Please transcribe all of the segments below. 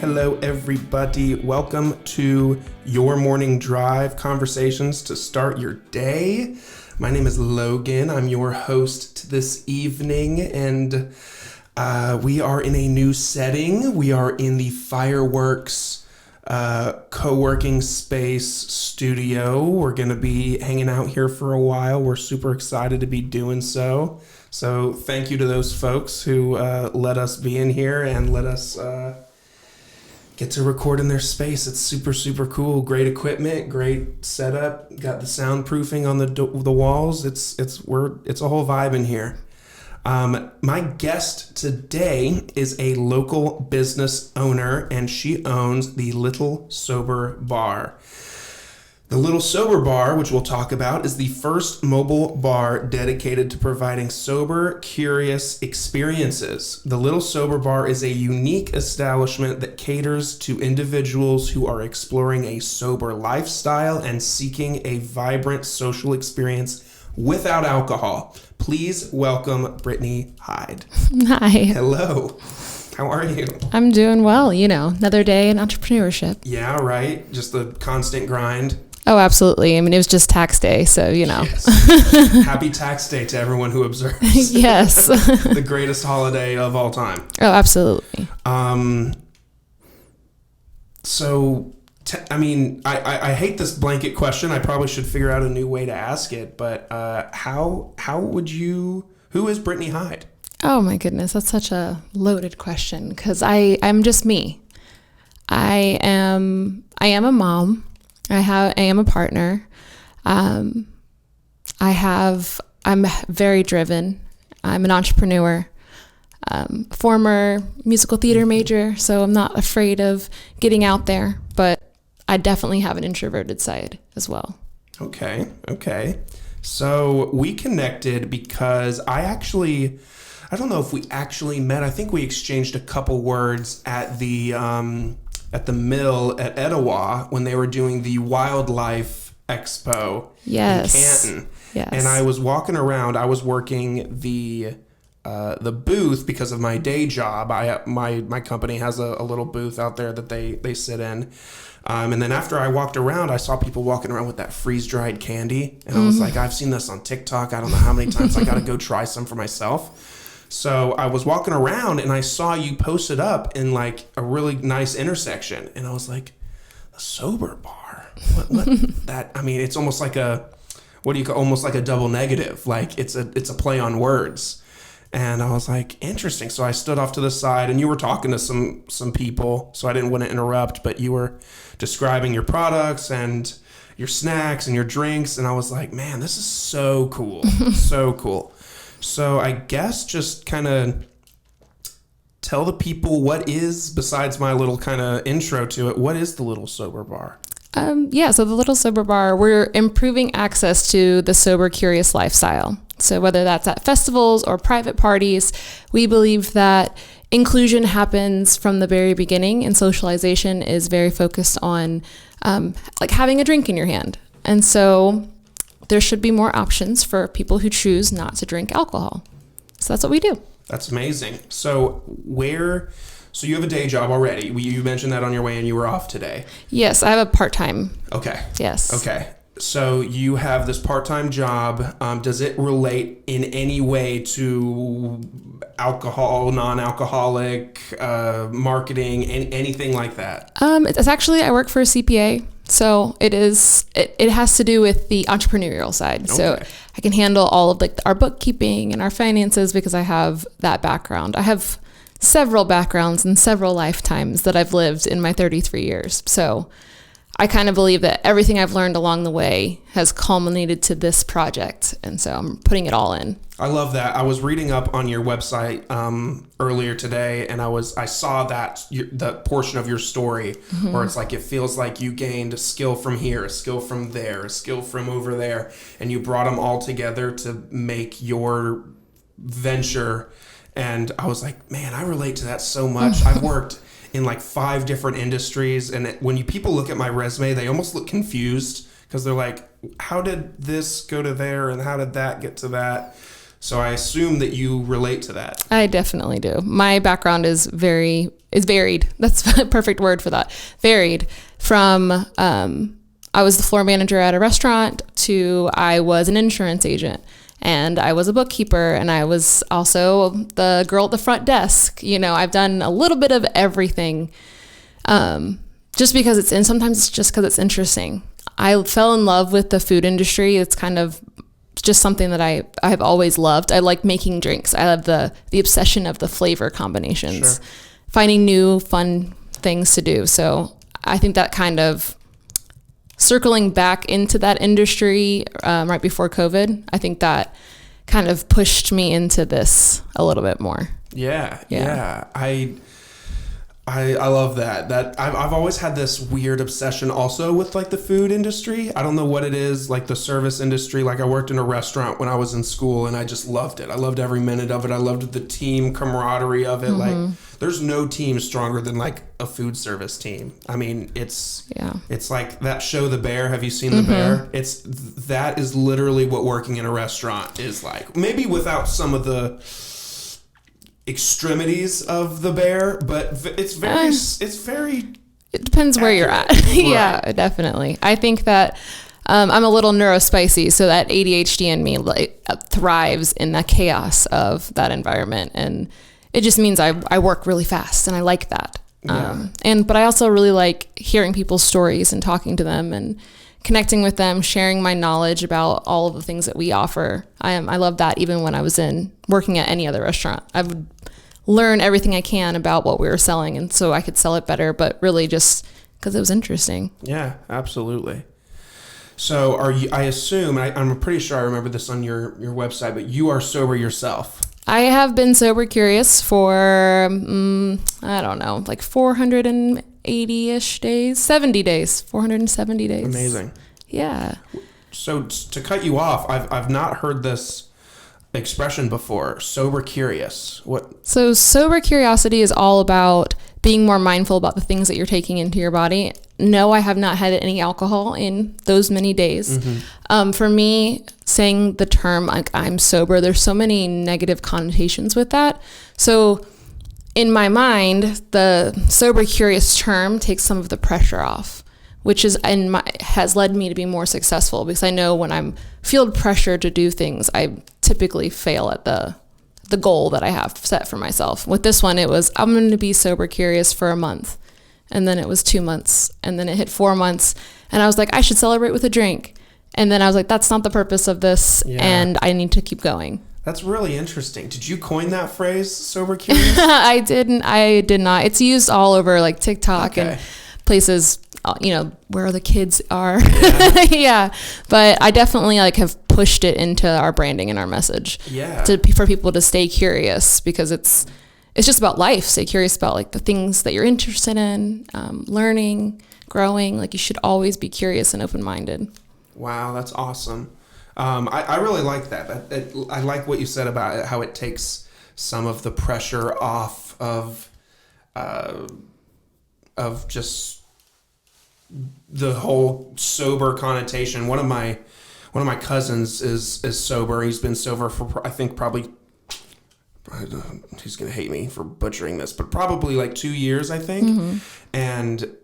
Hello, everybody. Welcome to your morning drive conversations to start your day. My name is Logan. I'm your host this evening, and we are in a new setting. We are in the Fireworks co-working space studio. We're going to be hanging out here for a while. We're super excited to be doing so. So thank you to those folks who let us be in here and let us get to record in their space. It's super, super cool. Great equipment, great setup. Got the soundproofing on the walls. It's a whole vibe in here. My guest today is a local business owner, and she owns the Little Sober Bar. The Little Sober Bar, which we'll talk about, is the first mobile bar dedicated to providing sober, curious experiences. The Little Sober Bar is a unique establishment that caters to individuals who are exploring a sober lifestyle and seeking a vibrant social experience without alcohol. Please welcome Bryttany Hyde. Hi. Hello. How are you? I'm doing well. Another day in entrepreneurship. Yeah, right. Just the constant grind. Oh, absolutely. I mean, it was just tax day, so, Yes. Happy tax day to everyone who observes. Yes. The greatest holiday of all time. Oh, absolutely. I hate this blanket question. I probably should figure out a new way to ask it, but who is Bryttany Hyde? Oh, my goodness. That's such a loaded question because I'm just me. I am a mom. I am a partner. I'm very driven. I'm an entrepreneur, former musical theater major, so I'm not afraid of getting out there, but I definitely have an introverted side as well. Okay. So we connected because I don't know if we actually met. I think we exchanged a couple words at the mill at Etowah when they were doing the wildlife expo in Canton. Yes. And I was walking around. I was working the booth because of my day job. My company has a little booth out there that they sit in. And then after I walked around, I saw people walking around with that freeze-dried candy. And I was like, I've seen this on TikTok. I don't know how many times. I got to go try some for myself. So I was walking around and I saw you posted up in like a really nice intersection. And I was like, a sober bar? What that? I mean, it's almost like almost like a double negative. Like it's a play on words. And I was like, interesting. So I stood off to the side and you were talking to some people. So I didn't want to interrupt, but you were describing your products and your snacks and your drinks. And I was like, man, this is so cool. So cool. So I guess just kind of tell the people what is, besides my little kind of intro to it, what is the Little Sober Bar? So the Little Sober Bar, we're improving access to the sober, curious lifestyle. So whether that's at festivals or private parties, we believe that inclusion happens from the very beginning, and socialization is very focused on like having a drink in your hand. And so there should be more options for people who choose not to drink alcohol. So that's what we do. That's amazing. So you have a day job already. You mentioned that on your way and you were off today. Yes, I have a part-time. Okay. Yes. Okay. So you have this part-time job. Does it relate in any way to alcohol, non-alcoholic, marketing, anything like that? It's actually, I work for a CPA. So it has to do with the entrepreneurial side. Okay. So I can handle all of our bookkeeping and our finances because I have that background. I have several backgrounds and several lifetimes that I've lived in my 33 years. So I kind of believe that everything I've learned along the way has culminated to this project. And so I'm putting it all in. I love that. I was reading up on your website earlier today, and I saw that the portion of your story where it's like it feels like you gained a skill from here, a skill from there, a skill from over there, and you brought them all together to make your venture. And I was like, man, I relate to that so much. I've worked in like 5 different industries, and when people look at my resume, they almost look confused because they're like, how did this go to there and how did that get to that? So I assume that you relate to that. I definitely do. My background is varied. That's a perfect word for that. Varied from, I was the floor manager at a restaurant to I was an insurance agent, and I was a bookkeeper, and I was also the girl at the front desk. You know, I've done a little bit of everything, just because sometimes it's just because it's interesting. I fell in love with the food industry. It's kind of just something that I've always loved. I like making drinks. I love the obsession of the flavor combinations, Sure. Finding new fun things to do. So I think that kind of circling back into that industry right before COVID, I think that kind of pushed me into this a little bit more. Yeah. I love that. That I've always had this weird obsession also with like the food industry. I don't know what it is, like the service industry. Like I worked in a restaurant when I was in school, and I just loved it. I loved every minute of it. I loved the team camaraderie of it. Mm-hmm. Like there's no team stronger than like a food service team. I mean, it's like that show The Bear. Have you seen The Bear? That is literally what working in a restaurant is like. Maybe without some of the extremities of The Bear, but it's very it depends where you're at. Yeah, definitely. I think that I'm a little neurospicy, so that ADHD in me thrives in the chaos of that environment, and it just means I work really fast, and I like that. But I also really like hearing people's stories and talking to them and connecting with them, sharing my knowledge about all of the things that we offer. I love that even when I was working at any other restaurant. I would learn everything I can about what we were selling, and so I could sell it better, but really just because it was interesting. Yeah, absolutely. So I assume, I'm pretty sure I remember this on your website, but you are sober yourself. I have been sober curious for, I don't know, like 480-ish days, 70 days, 470 days. Amazing. Yeah. So to cut you off, I've not heard this expression before, sober curious. What? So sober curiosity is all about being more mindful about the things that you're taking into your body. No, I have not had any alcohol in those many days. For me, saying the term like I'm sober, there's so many negative connotations with that. So in my mind, the sober curious term takes some of the pressure off, which has led me to be more successful, because I know when I'm feel pressure to do things, I typically fail at the goal that I have set for myself. With this one, it was I'm going to be sober curious for a month. And then it was 2 months, and then it hit 4 months, and I was like, I should celebrate with a drink. And then I was like, that's not the purpose of this, and I need to keep going. That's really interesting. Did you coin that phrase, sober curious? I did not. It's used all over like TikTok and places, where the kids are. Yeah. But I definitely have pushed it into our branding and our message. Yeah. For people to stay curious, because it's just about life. Stay curious about the things that you're interested in, learning, growing. You should always be curious and open-minded. Wow, that's awesome. I really like that. I like what you said about it, how it takes some of the pressure off of just the whole sober connotation. One of my cousins is sober. He's been sober for I think probably. He's gonna hate me for butchering this, but probably 2 years, I think. And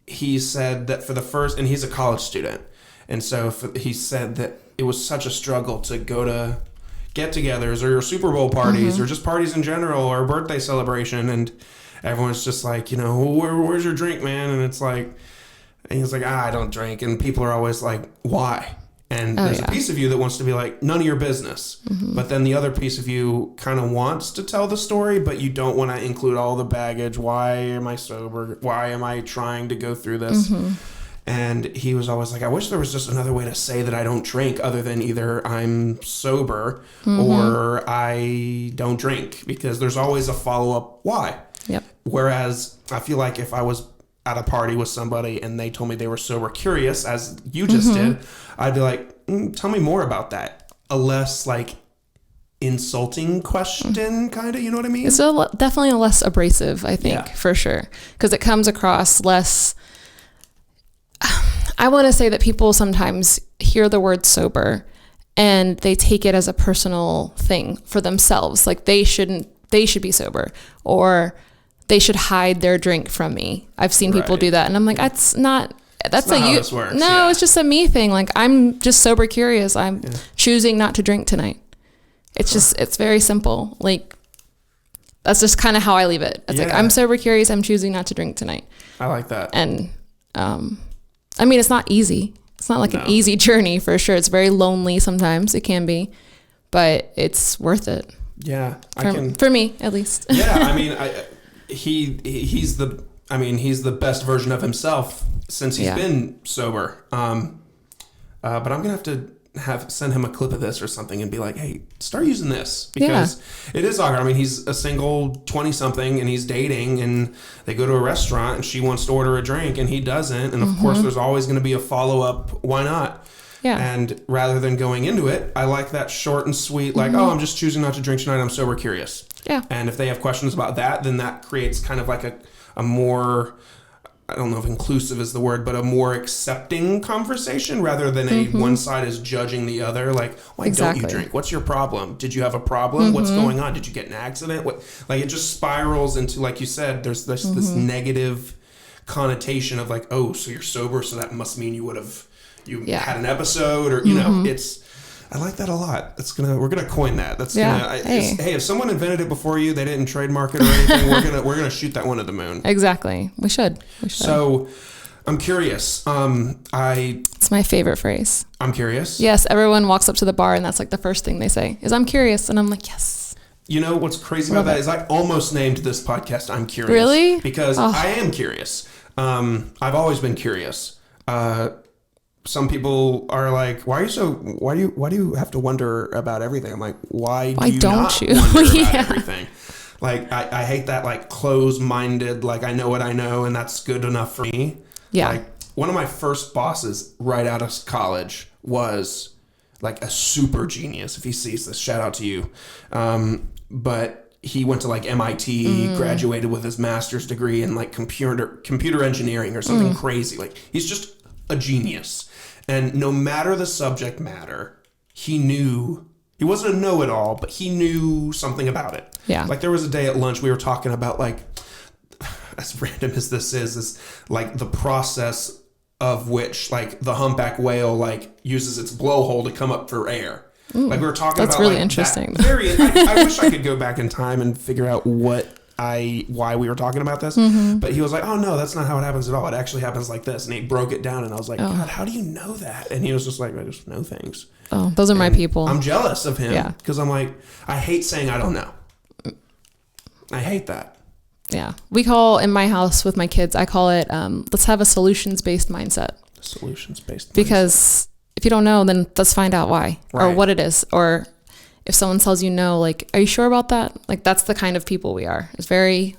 he said that for the first, and he's a college student, and so he said that it was such a struggle to go to get-togethers or Super Bowl parties or just parties in general or a birthday celebration, and everyone's just where's your drink, man? And it's and he's like, I don't drink, and people are always like, why? And there's a piece of you that wants to be like, none of your business. But then the other piece of you kind of wants to tell the story, but you don't want to include all the baggage. Why am I sober? Why am I trying to go through this? And he was always like, I wish there was just another way to say that I don't drink other than either I'm sober or I don't drink, because there's always a follow-up why. Yep. Whereas I feel like if I was at a party with somebody and they told me they were sober curious, as you just did, I'd be like, tell me more about that. A less insulting question, kind of, you know what I mean? It's definitely a less abrasive, I think, for sure. Because it comes across less, I want to say that people sometimes hear the word sober and they take it as a personal thing for themselves. Like they should be sober, or they should hide their drink from me. I've seen people do that, and I'm like, that's not how this works. No, it's just a me thing. Like I'm just sober curious. I'm choosing not to drink tonight. It's just, it's very simple. Like that's just kind of how I leave it. It's like, I'm sober curious. I'm choosing not to drink tonight. I like that. And, I mean, it's not easy. It's not like an easy journey for sure. It's very lonely sometimes. It can be, but it's worth it. Yeah. For me, at least. Yeah. I mean, he's the best version of himself since he's been sober. But I'm going to have to send him a clip of this or something and be like, hey, start using this, because it is awkward. I mean, he's a single 20 something and he's dating, and they go to a restaurant and she wants to order a drink and he doesn't. And of course there's always going to be a follow-up. Why not? Yeah. And rather than going into it, I like that short and sweet, like, oh, I'm just choosing not to drink tonight. I'm sober curious. Yeah. And if they have questions about that, then that creates kind of like a more, I don't know if inclusive is the word, but a more accepting conversation, rather than a one side is judging the other. Like, why don't you drink? What's your problem? Did you have a problem? What's going on? Did you get in an accident? Like it just spirals into, like you said, there's this negative connotation of like, oh, so you're sober, so that must mean you would have had an episode, or you know, I like that a lot. We're gonna coin that. Hey, if someone invented it before you, they didn't trademark it or anything, we're gonna shoot that one to the moon. Exactly. We should. So, I'm curious. It's my favorite phrase. I'm curious. Yes, everyone walks up to the bar and that's like the first thing they say is "I'm curious," and I'm like, yes. You know what's crazy about that is I almost named this podcast "I'm Curious." Really? Because I am curious. I've always been curious. Some people are like, why do you have to wonder about everything? I'm like, why don't you wonder about everything? Like, I hate that, like, closed-minded, like, I know what I know and that's good enough for me. Yeah. Like, one of my first bosses right out of college was like a super genius. If he sees this, shout out to you. But he went to like MIT, graduated with his master's degree in like computer engineering or something crazy. Like, he's just a genius. And no matter the subject matter, he wasn't a know-it-all, but he knew something about it. Yeah. Like there was a day at lunch we were talking about, like, as random as this is like the process of which like the humpback whale like uses its blowhole to come up for air. Like we were talking about. That's really like, interesting. I wish I could go back in time and figure out why we were talking about this, but he was like, oh no, that's not how it happens at all. It actually happens like this. And he broke it down and I was like, God, how do you know that? And he was just like, I just know things. Oh, those are my people. I'm jealous of him because I'm like, I hate saying I don't know. I hate that. Yeah. We call in my house with my kids, I call it, let's have a solutions-based mindset. Solutions-based mindset. Because if you don't know, then let's find out why or what it is. Or if someone tells you no, like, are you sure about that? Like, that's the kind of people we are. It's very,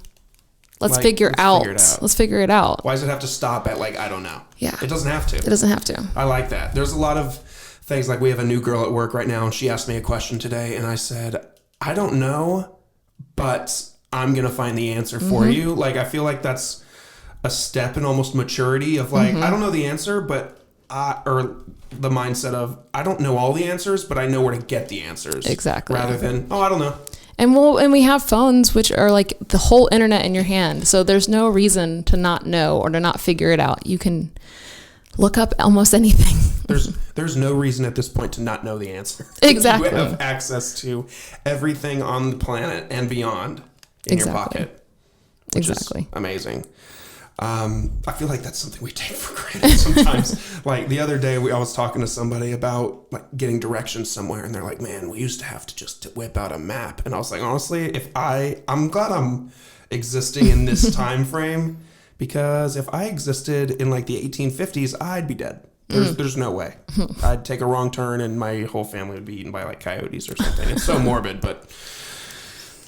let's figure it out. Let's figure it out. Why does it have to stop at like, I don't know? Yeah. It doesn't have to. It doesn't have to. I like that. There's a lot of things, like we have a new girl at work right now and she asked me a question today and I said, I don't know, but I'm going to find the answer for you. Like, I feel like that's a step in almost maturity of like, I don't know the answer, but or the mindset of, I don't know all the answers, but I know where to get the answers. Exactly. Rather than, oh, I don't know. And we have phones, which are like the whole internet in your hand. So there's no reason to not know or to not figure it out. You can look up almost anything. There's no reason at this point to not know the answer. Exactly. You have access to everything on the planet and beyond in your pocket. Which is amazing. I feel like that's something we take for granted sometimes. Like the other day, I was talking to somebody about like getting directions somewhere, and they're like, "Man, we used to have to just whip out a map." And I was like, honestly, I'm glad I'm existing in this time frame, because if I existed in like the 1850s, I'd be dead. There's no way. I'd take a wrong turn, and my whole family would be eaten by like coyotes or something. It's so morbid, but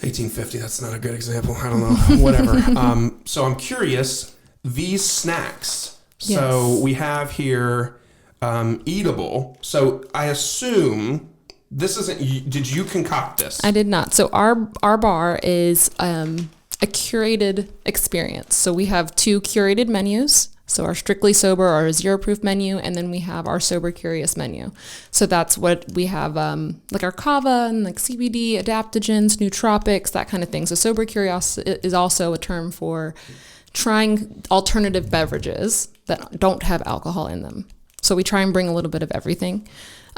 1850, that's not a good example. I don't know. Whatever. So I'm curious. These snacks. Yes. So we have here eatable. So I assume this isn't. Did you concoct this? I did not. So our bar is a curated experience. So we have 2 curated menus So our strictly sober, our zero proof menu, and then we have our sober curious menu. So that's what we have, like our kava and like CBD, adaptogens, nootropics, that kind of thing. So sober curious is also a term for trying alternative beverages that don't have alcohol in them. So we try and bring a little bit of everything.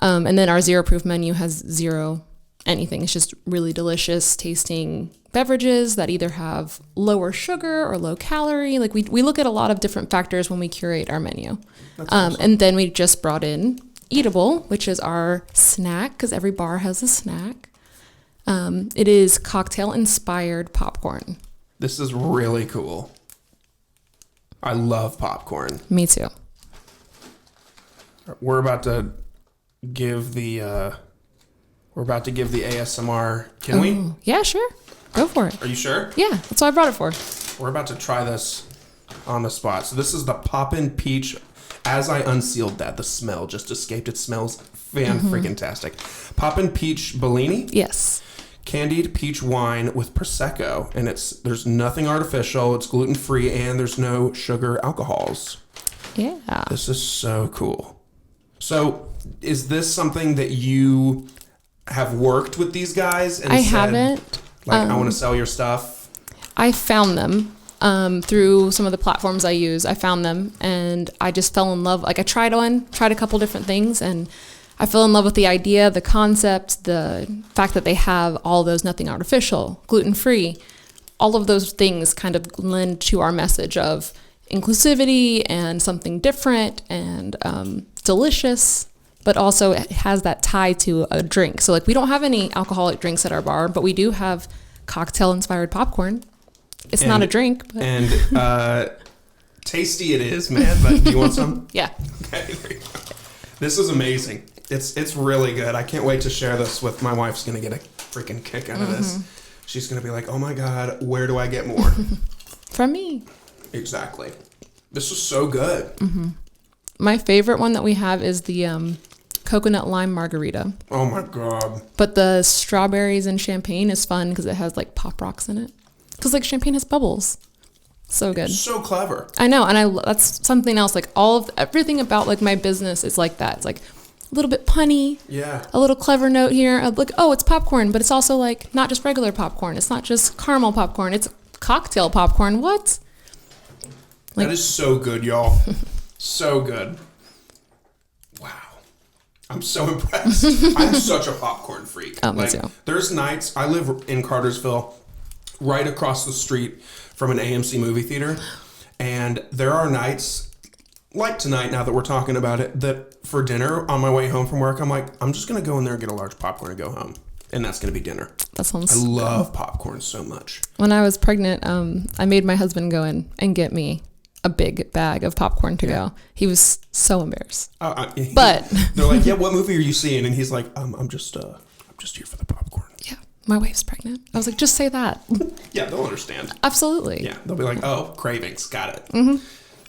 And then our zero proof menu has zero anything. It's just really delicious tasting beverages that either have lower sugar or low calorie. Like we look at a lot of different factors when we curate our menu. That's awesome. And then we just brought in Eatable, which is our snack, because every bar has a snack. It is cocktail inspired popcorn. This is really cool. I love popcorn. Me too. We're about to give the ASMR. Can we? Yeah, sure. Go for it. Are you sure? Yeah, that's what I brought it for. We're about to try this on the spot. So this is the Poppin' Peach. As I unsealed that, the smell just escaped. It smells fan-freaking-tastic. Poppin' Peach Bellini. Yes. Candied peach wine with Prosecco. And there's nothing artificial. It's gluten-free, and there's no sugar alcohols. Yeah. This is so cool. So is this something that you have worked with these guys? And I haven't. Like, I want to sell your stuff. I found them through some of the platforms I use. I found them and I just fell in love. Like I tried a couple different things, and I fell in love with the idea, the concept, the fact that they have all those nothing artificial, gluten-free. All of those things kind of lend to our message of inclusivity and something different and delicious, but also it has that tie to a drink. So like we don't have any alcoholic drinks at our bar, but we do have cocktail inspired popcorn. It's not a drink, but and tasty it is, man. But do you want some? Yeah. Okay, there you go. This is amazing. It's really good. I can't wait to share this with my wife's gonna get a freaking kick out of this. She's gonna be like, oh my God, where do I get more? From me. Exactly. This is so good. My favorite one that we have is the coconut lime margarita. Oh my God. But the strawberries and champagne is fun because it has like pop rocks in it. Because like champagne has bubbles. So good. So clever. I know. And that's something else. Like everything about like my business is like that. It's like a little bit punny. Yeah. A little clever note here. Like, oh, it's popcorn, but it's also like not just regular popcorn. It's not just caramel popcorn. It's cocktail popcorn. What? Like, that is so good, y'all. So good. Wow. I'm so impressed. I'm such a popcorn freak. Oh, me too. There's nights, I live in Cartersville, right across the street from an AMC movie theater. And there are nights, like tonight, now that we're talking about it, that for dinner on my way home from work, I'm like, I'm just going to go in there and get a large popcorn and go home. And that's going to be dinner. That sounds I love popcorn so much. When I was pregnant, I made my husband go in and get me a big bag of popcorn to go. He was so embarrassed. But they're like, yeah, what movie are you seeing? And he's like, I'm just here for the popcorn. Yeah, my wife's pregnant. I was like, just say that. Yeah, they'll understand. Absolutely. Yeah, they'll be like, oh, cravings, got it.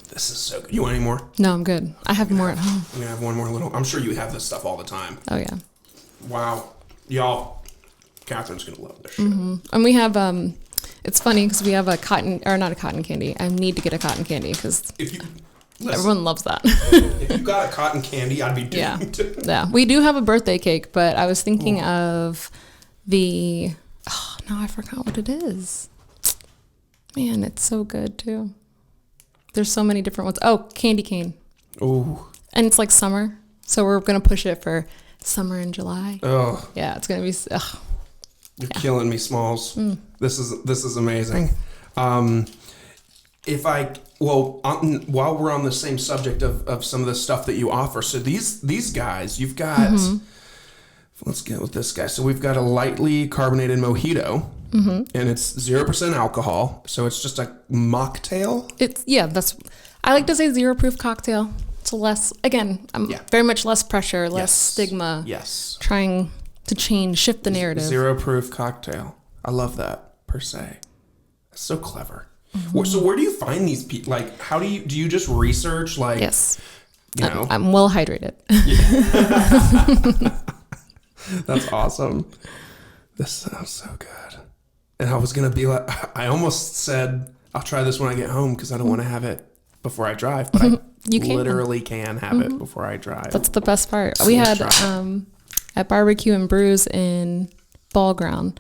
This is so good. You want any more? No, I'm good. I have more at home. I'm gonna have one more little. I'm sure you have this stuff all the time. Oh yeah. Wow, y'all, Catherine's gonna love this shit. And we have it's funny because we have not a cotton candy. I need to get a cotton candy because everyone loves that. If you got a cotton candy, I'd be doomed. Yeah, we do have a birthday cake, but I was thinking of I forgot what it is. Man, it's so good too. There's so many different ones. Oh, candy cane. Oh. And it's like summer, so we're gonna push it for summer in July. Oh. Yeah, it's gonna be. You're killing me, Smalls. This is amazing. While we're on the same subject of some of the stuff that you offer, so these guys, you've got. Let's get with this guy. So we've got a lightly carbonated mojito, and it's 0% alcohol. So it's just a mocktail. I like to say 0 proof cocktail. It's less. Again, very much less pressure, less stigma. Yes. Trying to shift the narrative. 0 proof cocktail. I love that per se. That's so clever. So where do you find these people? Like, how do you just research? Like, yes, you I'm well hydrated. That's awesome. This sounds so good. And I was gonna be like, I almost said I'll try this when I get home because I don't want to have it before I drive, but I You can. literally can have it before I drive. That's the best part. So We let's had try. at Barbecue and Brews in Ball Ground,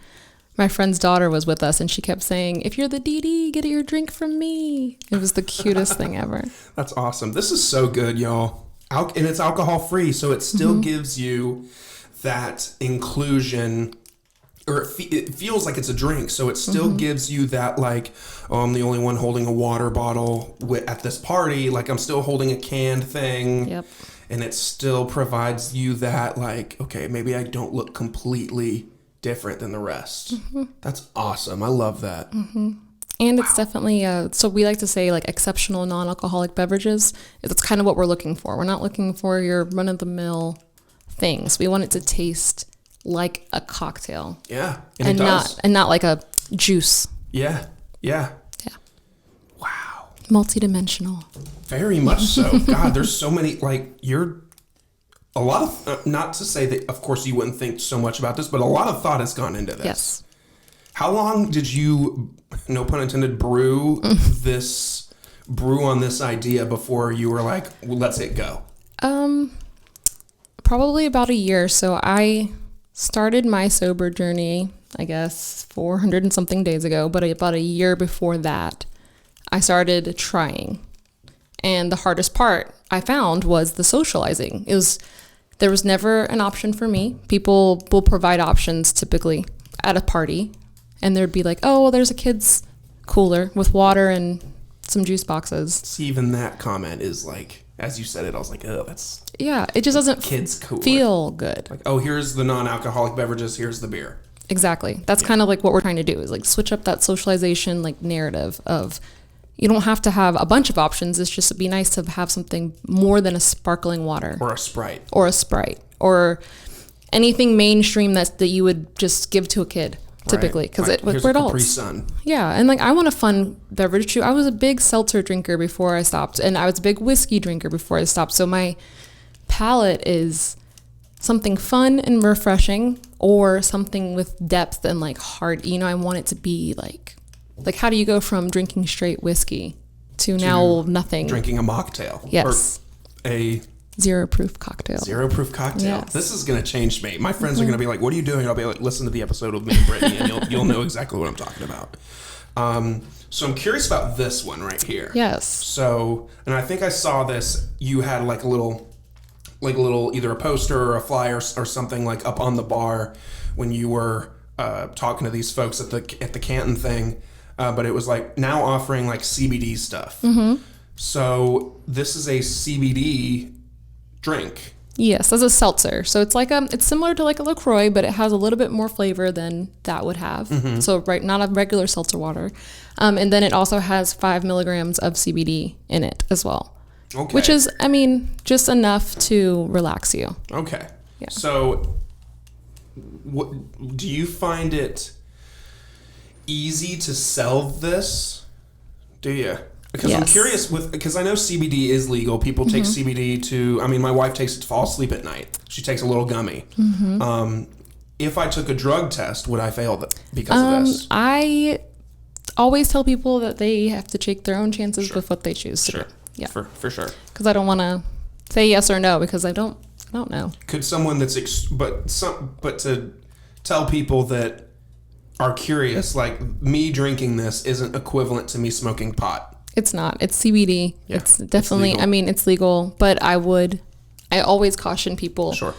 my friend's daughter was with us, and she kept saying, "If you're the DD, get your drink from me." It was the cutest thing ever. That's awesome. This is so good, y'all. And it's alcohol free, so it still gives you that inclusion, or it feels like it's a drink, so it still gives you that, like, oh, I'm the only one holding a water bottle at this party. Like, I'm still holding a canned thing. Yep. And it still provides you that, like, okay, maybe I don't look completely different than the rest. That's awesome. I love that. And it's definitely, so we like to say, like, exceptional non-alcoholic beverages. That's kind of what we're looking for. We're not looking for your run-of-the-mill things. We want it to taste like a cocktail. Yeah. And it does. not like a juice. Yeah. Yeah. Yeah. Wow. Multidimensional. Very much so. God, there's so many, like, a lot of, not to say that, of course, you wouldn't think so much about this, but a lot of thought has gone into this. Yes. How long did you, no pun intended, brew on this idea before you were like, well, let's hit go? Probably about a year. So I started my sober journey, I guess, 400 and something days ago, but about a year before that, I started trying. And the hardest part I found was the socializing. There was never an option for me. People will provide options typically at a party, and there'd be like, oh, well, there's a kid's cooler with water and some juice boxes. See, even that comment is like, as you said it, I was like, oh, that's... Yeah, it just doesn't kids cooler. Feel good. Like, oh, here's the non-alcoholic beverages, here's the beer. Exactly. That's kind of like what we're trying to do, is like switch up that socialization like narrative of, you don't have to have a bunch of options. It's just, it'd be nice to have something more than a sparkling water. Or a Sprite. Or anything mainstream that you would just give to a kid, typically. Because we're adults. Capri Sun. Yeah. And like, I want a fun beverage too. I was a big seltzer drinker before I stopped. And I was a big whiskey drinker before I stopped. So my palate is something fun and refreshing, or something with depth and like heart. I want it to be like how do you go from drinking straight whiskey to now nothing? Drinking a mocktail. Yes. Or a zero proof cocktail. Yes. This is going to change me. My friends are going to be like, what are you doing? I'll be like, listen to the episode with me and Bryttany, and you'll know exactly what I'm talking about. So I'm curious about this one right here. Yes. So, and I think I saw this, you had like a little either a poster or a flyer or something like up on the bar when you were talking to these folks at the Canton thing, but it was like now offering like CBD stuff. So this is a CBD drink. Yes, as a seltzer. So it's like it's similar to like a LaCroix, but it has a little bit more flavor than that would have. So not a regular seltzer water. And then it also has 5 milligrams of CBD in it as well. Okay. Which is, just enough to relax you. Okay. Yeah. So do you find it easy to sell this? Do you? Because yes. I'm curious because I know CBD is legal. People take CBD to, my wife takes it to fall asleep at night. She takes a little gummy. If I took a drug test, would I fail because of this? I always tell people that they have to take their own chances with what they choose to do. Yeah, for sure. Because I don't want to say yes or no, because I don't know. Could someone but to tell people that are curious, like me drinking this isn't equivalent to me smoking pot. It's not. It's CBD. Yeah, it's definitely. It's legal, but I always caution people. Sure.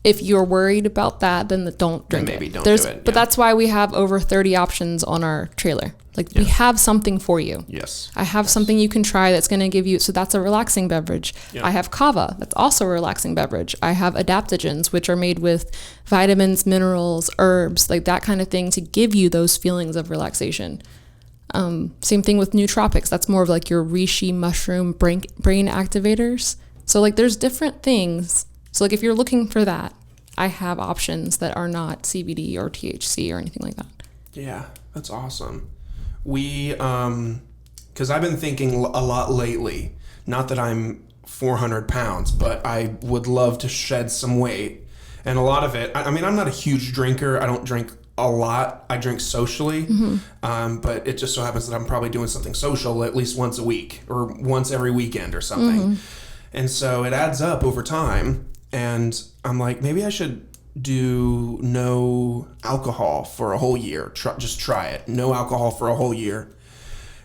If you're worried about that, then don't drink it. Maybe don't do it. But that's why we have over 30 options on our trailer. We have something for you. Yes. I have something you can try that's going to give you, so that's a relaxing beverage. Yeah. I have kava, that's also a relaxing beverage. I have adaptogens, which are made with vitamins, minerals, herbs, like that kind of thing to give you those feelings of relaxation. Same thing with nootropics. That's more of like your reishi mushroom brain activators. So there's different things. So if you're looking for that, I have options that are not CBD or THC or anything like that. Yeah, that's awesome. We, because I've been thinking a lot lately, not that I'm 400 pounds, but I would love to shed some weight. And a lot of it, I mean, I'm not a huge drinker. I don't drink a lot. I drink socially, but it just so happens that I'm probably doing something social at least once a week or once every weekend or something. And so it adds up over time. And I'm like, maybe I should do no alcohol for a whole year. Just try it. No alcohol for a whole year.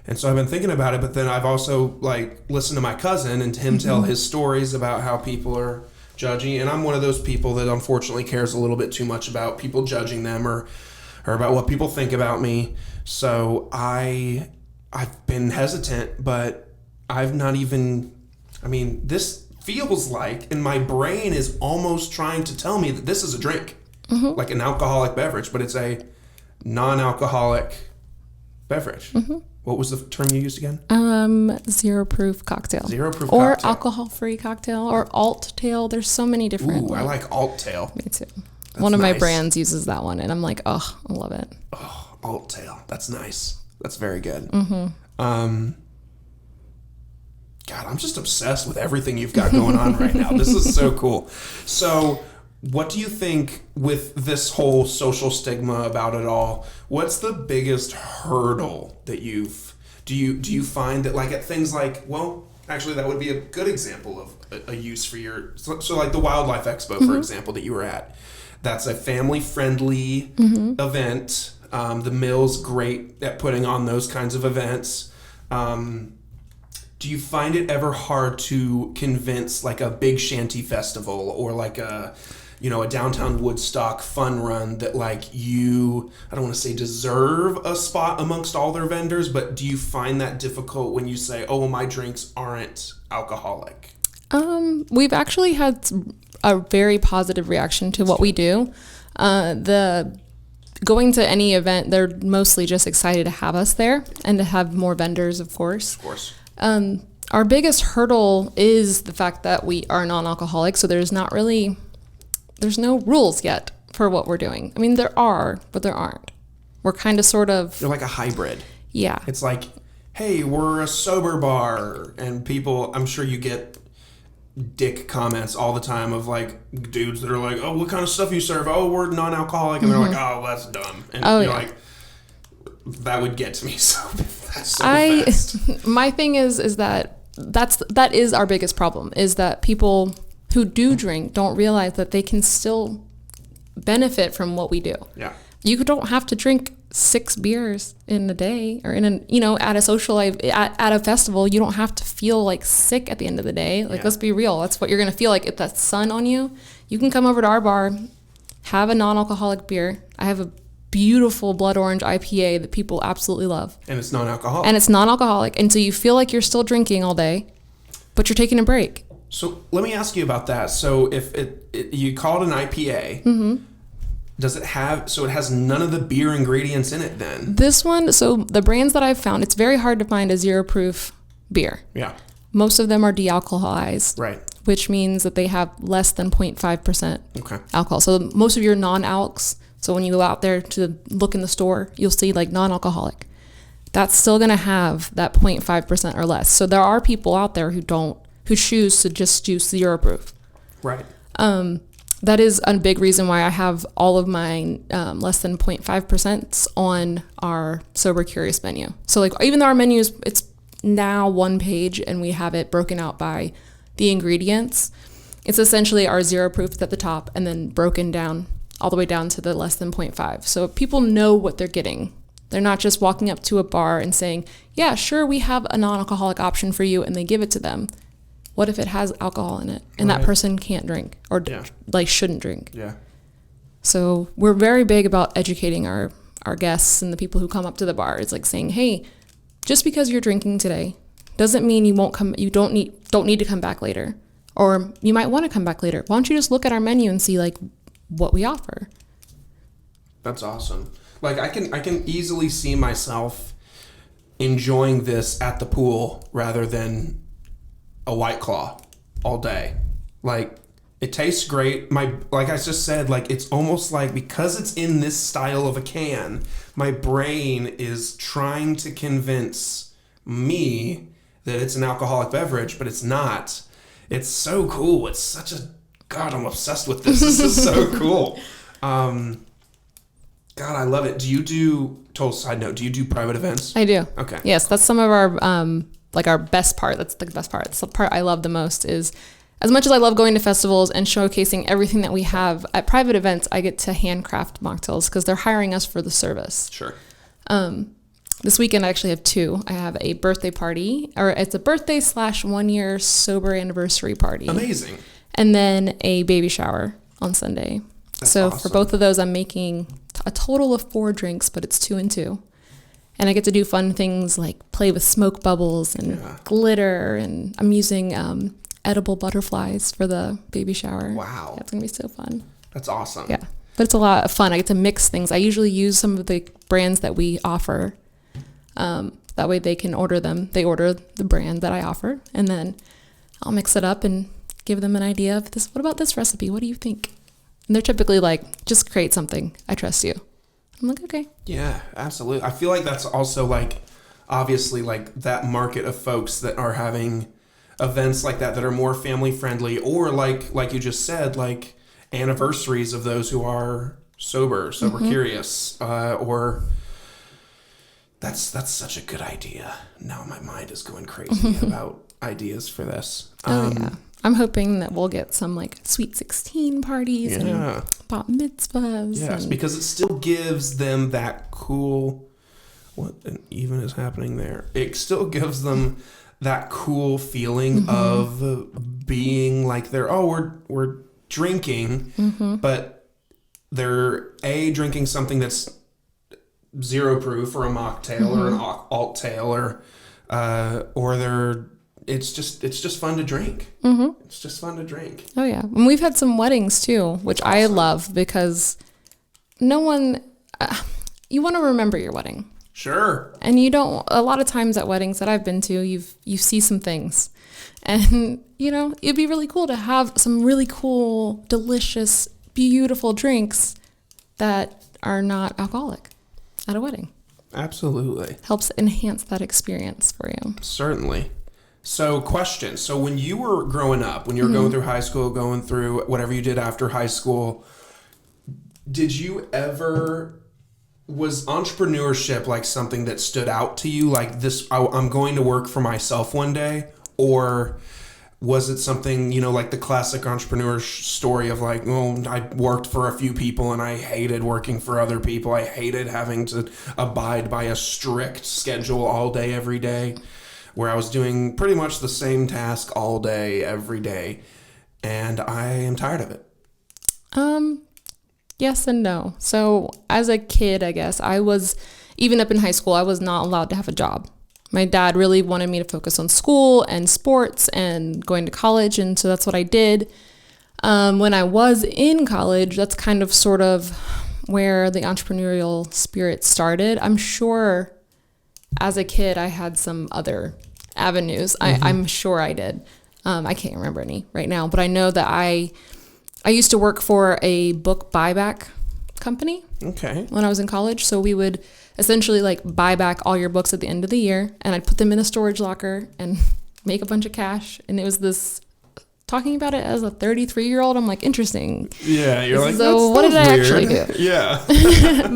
And so I've been thinking about it, but then I've also like listened to my cousin and him tell his stories about how people are judging. And I'm one of those people that unfortunately cares a little bit too much about people judging them or about what people think about me. So I've been hesitant, but I've not even, I mean, this feels like, and my brain is almost trying to tell me that this is a drink, like an alcoholic beverage, but it's a non-alcoholic beverage. What was the term you used again? Zero proof cocktail. Zero proof or cocktail. alcohol-free cocktail or alt tail. There's so many different. Ooh, I like alt tail. Me too. That's one of my nice. brands uses that one, and I'm like, oh, I love it. Oh, alt tail. That's nice. That's very good. God, I'm just obsessed with everything you've got going on right now. This is so cool. So, what do you think with this whole social stigma about it all? What's the biggest hurdle that do you find that like at things like, well, actually that would be a good example of a use for your, so like the Wildlife Expo, for example, that you were at. That's a family-friendly event. The Mill's great at putting on those kinds of events. Do you find it ever hard to convince like a big shanty festival or like a downtown Woodstock fun run that like I don't want to say deserve a spot amongst all their vendors, but do you find that difficult when you say, oh, my drinks aren't alcoholic? We've actually had a very positive reaction to what we do. Going to any event, they're mostly just excited to have us there and to have more vendors, of course. Of course. Our biggest hurdle is the fact that we are non-alcoholic, so there's no rules yet for what we're doing. I mean, there are, but there aren't. We're kind of sort of... They're like a hybrid. Yeah. It's like, hey, we're a sober bar, and people, I'm sure you get dick comments all the time of like dudes that are like, oh, what kind of stuff you serve? Oh, we're non-alcoholic, and they're like, oh, that's dumb. And you're like, that would get to me so fast. My thing is that is our biggest problem, is that people who do drink don't realize that they can still benefit from what we do. Yeah. You don't have to drink 6 beers in a day or at a social at a festival. You don't have to feel like sick at the end of the day. Like, let's be real. That's what you're going to feel like if that's sun on you. You can come over to our bar, have a non-alcoholic beer. I have a beautiful blood orange IPA that people absolutely love. And it's non-alcoholic. And it's non-alcoholic. And so you feel like you're still drinking all day, but you're taking a break. So let me ask you about that. So if you call it an IPA, does it have, so it has none of the beer ingredients in it then? This one, so the brands that I've found, it's very hard to find a zero proof beer. Yeah. Most of them are de-alcoholized. Right. Which means that they have less than 0.5% alcohol. So most of your non-alcs, so when you go out there to look in the store, you'll see like non-alcoholic. That's still going to have that 0.5% or less. So there are people out there who choose to just do zero proof. Right. That is a big reason why I have all of my less than 0.5% on our Sober Curious menu. So like even though our menu it's now one page and we have it broken out by the ingredients, it's essentially our zero proof at the top and then broken down all the way down to the less than 0.5. So people know what they're getting. They're not just walking up to a bar and saying, yeah, sure, we have a non-alcoholic option for you, and they give it to them. What if it has alcohol in it and that person can't drink or shouldn't drink? Yeah. So we're very big about educating our guests and the people who come up to the bar. It's like saying, hey, just because you're drinking today doesn't mean you won't come. You don't need to come back later, or you might want to come back later. Why don't you just look at our menu and see like what we offer? That's awesome. Like I can easily see myself enjoying this at the pool rather than a White Claw all day. Like it tastes great. Like I just said, like it's almost like because it's in this style of a can, my brain is trying to convince me that it's an alcoholic beverage, but it's not. It's so cool. It's such a God, I'm obsessed with this. This is so cool. God, I love it. Total side note, do you do private events? I do. Okay. Yes, that's some of our, our best part. That's the best part. It's the part I love the most is, as much as I love going to festivals and showcasing everything that we have, at private events, I get to handcraft mocktails because they're hiring us for the service. Sure. This weekend I actually have two. I have a birthday party, or it's a birthday / 1 year sober anniversary party. Amazing. And then a baby shower on Sunday. That's so awesome. For both of those, I'm making a total of 4 drinks, but it's 2 and 2. And I get to do fun things like play with smoke bubbles and glitter, and I'm using edible butterflies for the baby shower. Wow. Yeah, it's going to be so fun. That's awesome. Yeah. But it's a lot of fun. I get to mix things. I usually use some of the brands that we offer. That way they can order them. They order the brand that I offer, and then I'll mix it up and give them an idea of this. What about this recipe? What do you think? And they're typically like, just create something. I trust you. I'm like, okay. Yeah, absolutely. I feel like that's also like, obviously, like that market of folks that are having events like that are more family friendly, or like you just said, like anniversaries of those who are sober curious, or that's such a good idea. Now my mind is going crazy about ideas for this. Yeah. I'm hoping that we'll get some like sweet 16 parties and bat mitzvahs. Yes, because it still gives them that cool, what even is happening there? It still gives them that cool feeling of being like we're drinking, but they're drinking something that's 0 proof, or a mocktail or an alt tail, or it's just fun to drink. It's just fun to drink. Oh yeah. And we've had some weddings too, which awesome. I love, because no one, you want to remember your wedding. Sure. And you don't, a lot of times at weddings that I've been to, you see some things, and it'd be really cool to have some really cool, delicious, beautiful drinks that are not alcoholic at a wedding. Absolutely. Helps enhance that experience for you. Certainly. So question. So when you were growing up, when you were going through high school, going through whatever you did after high school, was entrepreneurship like something that stood out to you? Like this, I'm going to work for myself one day? Or was it something, like the classic entrepreneur story of like, I worked for a few people and I hated working for other people. I hated having to abide by a strict schedule all day, every day, where I was doing pretty much the same task all day, every day. And I am tired of it. Yes and no. So as a kid, I guess, even up in high school, I was not allowed to have a job. My dad really wanted me to focus on school and sports and going to college, and so that's what I did. When I was in college, that's kind of sort of where the entrepreneurial spirit started. I'm sure as a kid I had some other avenues. I'm sure I did. I can't remember any right now, but I know that I used to work for a book buyback company. Okay. When I was in college, so we would essentially like buy back all your books at the end of the year, and I'd put them in a storage locker and make a bunch of cash. And it was this, talking about it as a 33-year-old, I'm like, interesting. Yeah, you're like, so what did I weird. actually do? Yeah.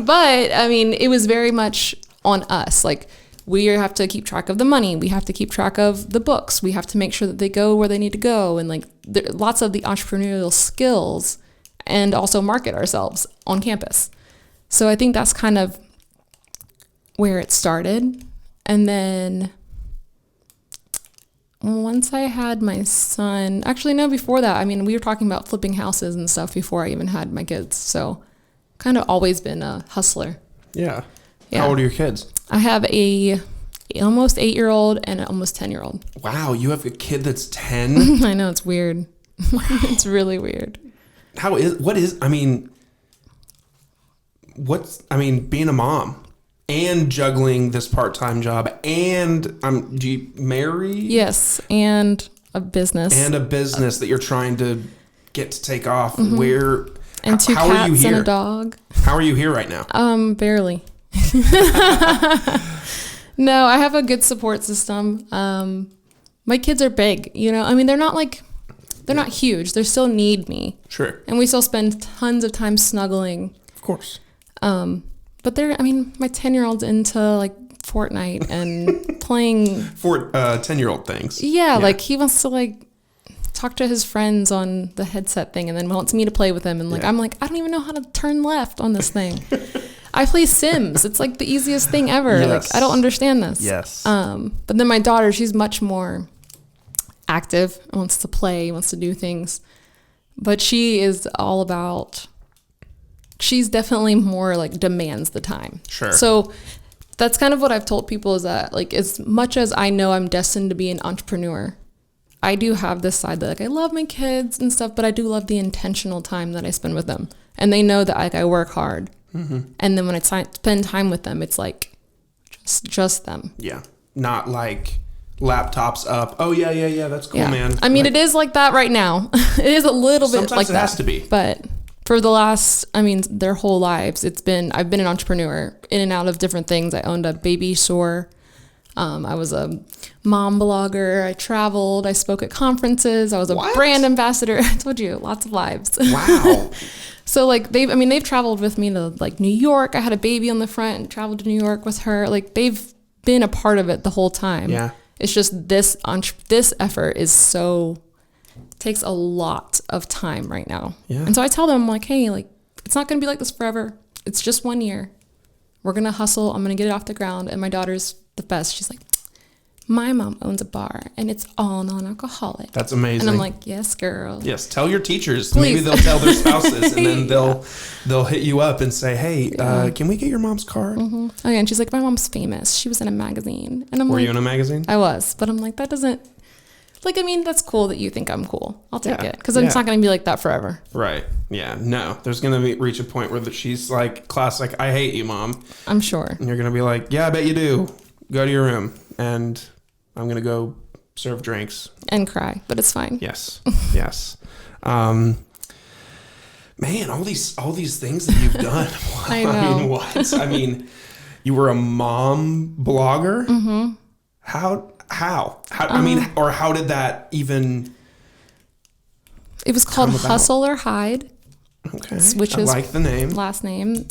But I mean, it was very much on us. Like, we have to keep track of the money. We have to keep track of the books. We have to make sure that they go where they need to go. And like lots of the entrepreneurial skills, and also market ourselves on campus. So I think that's kind of where it started. And then once I had my son, actually no, before that, I mean, we were talking about flipping houses and stuff before I even had my kids. So kind of always been a hustler. Yeah. How old are your kids? I have a almost 8-year-old and an almost 10-year-old. Wow, you have a kid that's 10? I know, it's weird. Wow. It's really weird. Being a mom and juggling this part-time job, and do you marry? Yes, and a business. And a business that you're trying to get to take off. And 2 cats and a dog. How are you here right now? Barely. No, I have a good support system. My kids are big, they're They're not huge. They still need me. Sure. And we still spend tons of time snuggling. Of course. But my 10-year-old's into like Fortnite and playing 10-year-old things. Yeah, like he wants to like talk to his friends on the headset thing and then wants me to play with him. And like, I'm like, I don't even know how to turn left on this thing. I play Sims. It's like the easiest thing ever. Yes. Like, I don't understand this. Yes. But then my daughter, she's much more active, wants to play, wants to do things. But she is all about, she's definitely more like demands the time. Sure. So that's kind of what I've told people is that like, as much as I know I'm destined to be an entrepreneur, I do have this side that like I love my kids and stuff, but I do love the intentional time that I spend with them. And they know that like I work hard. Mm-hmm. And then when I spend time with them, it's like just them. Yeah. Not like laptops up. Oh, yeah. That's cool, man. I mean, it is like that right now. It is a little bit like that. Sometimes it has to be. But for the last, their whole lives, I've been an entrepreneur in and out of different things. I owned a baby store. I was a mom blogger. I traveled. I spoke at conferences. I was a brand ambassador. I told you, lots of lives. Wow. So like they've traveled with me to like New York. I had a baby on the front and traveled to New York with her. Like they've been a part of it the whole time. Yeah. It's just this effort takes a lot of time right now. Yeah. And so I tell them like, hey, like it's not going to be like this forever. It's just 1 year. We're going to hustle. I'm going to get it off the ground. And my daughter's the best. She's like, my mom owns a bar and it's all non-alcoholic. That's amazing. And I'm like, yes, girl. Yes. Tell your teachers. Please. Maybe they'll tell their spouses and then they'll hit you up and say, hey, can we get your mom's card? Mm-hmm. Oh, yeah. And she's like, my mom's famous. She was in a magazine. And I'm like, were you in a magazine? I was. But I'm like, that doesn't, like, that's cool that you think I'm cool. I'll take it. Because it's not going to be like that forever. Right. Yeah. No. There's going to reach a point where she's like, classic, I hate you, Mom. I'm sure. And you're going to be like, yeah, I bet you do. Go to your room. And I'm going to go serve drinks. And cry. But it's fine. Yes. Yes. Man, all these things that you've done. I know. What? You were a mom blogger? Mm-hmm. How? Or how did that even? It was called Hustle or Hide. Okay. Which I is like the name. Last name.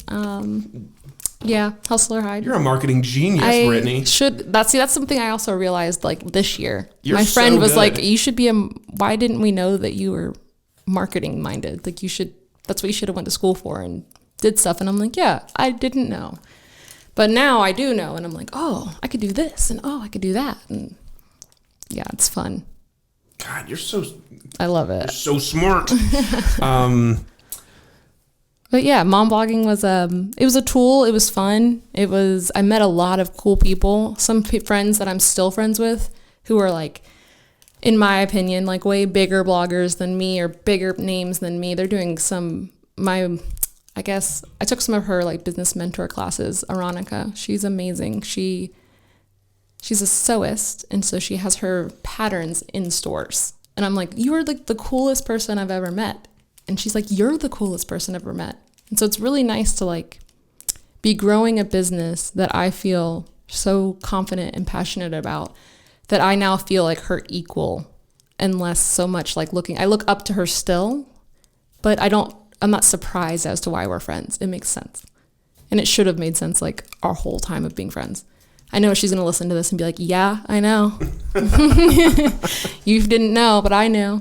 Yeah, Hustle or Hide. You're a marketing genius, Bryttany. That's something I also realized like this year. My friend was like, you should be why didn't we know that you were marketing minded? Like that's what you should have went to school for and did stuff. And I'm like, yeah, I didn't know. But now I do know. And I'm like, oh, I could do this. And oh, I could do that. And yeah, it's fun. God, I love it. You're so smart. But yeah, mom blogging was it was a tool. It was fun. I met a lot of cool people. Some friends that I'm still friends with who are like, in my opinion, like way bigger bloggers than me or bigger names than me. They're doing I guess I took some of her like business mentor classes. Aronica, she's amazing. She's a sewist, and so she has her patterns in stores. And I'm like, you are like the coolest person I've ever met. And she's like, you're the coolest person I've ever met. And so it's really nice to like be growing a business that I feel so confident and passionate about, that I now feel like her equal and less so much like I look up to her still, but I'm not surprised as to why we're friends. It makes sense. And it should have made sense like our whole time of being friends. I know she's going to listen to this and be like, yeah, I know. You didn't know, but I knew.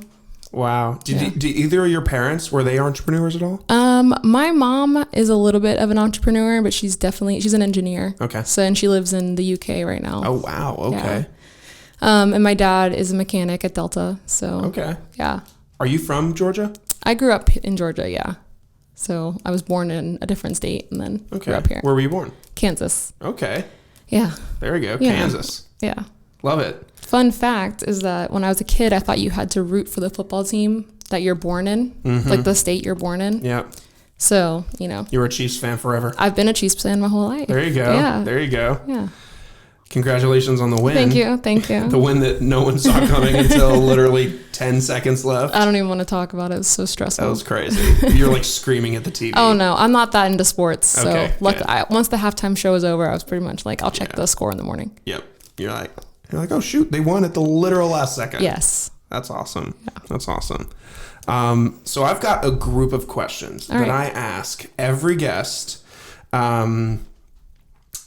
Wow. Did either of your parents, were they entrepreneurs at all? My mom is a little bit of an entrepreneur, but she's an engineer. Okay. So, and she lives in the UK right now. Oh, wow. Okay. Yeah. And my dad is a mechanic at Delta. So. Okay. Yeah. Are you from Georgia? I grew up in Georgia, yeah. So I was born in a different state and then grew up here. Where were you born? Kansas. Okay. Yeah. There we go. Yeah. Kansas. Yeah. Love it. Fun fact is that when I was a kid, I thought you had to root for the football team that you're born in, like the state you're born in. Yeah. So, You were a Chiefs fan forever. I've been a Chiefs fan my whole life. There you go. Yeah. There you go. Yeah. Congratulations on the win. Thank you. The win that no one saw coming until literally 10 seconds left. I don't even want to talk about it. It was so stressful. That was crazy. You're like screaming at the TV. Oh, no. I'm not that into sports. So once the halftime show was over, I was pretty much like, I'll check the score in the morning. Yep. You're like, oh, shoot. They won at the literal last second. Yes. That's awesome. That's awesome. So I've got a group of questions that I ask every guest. And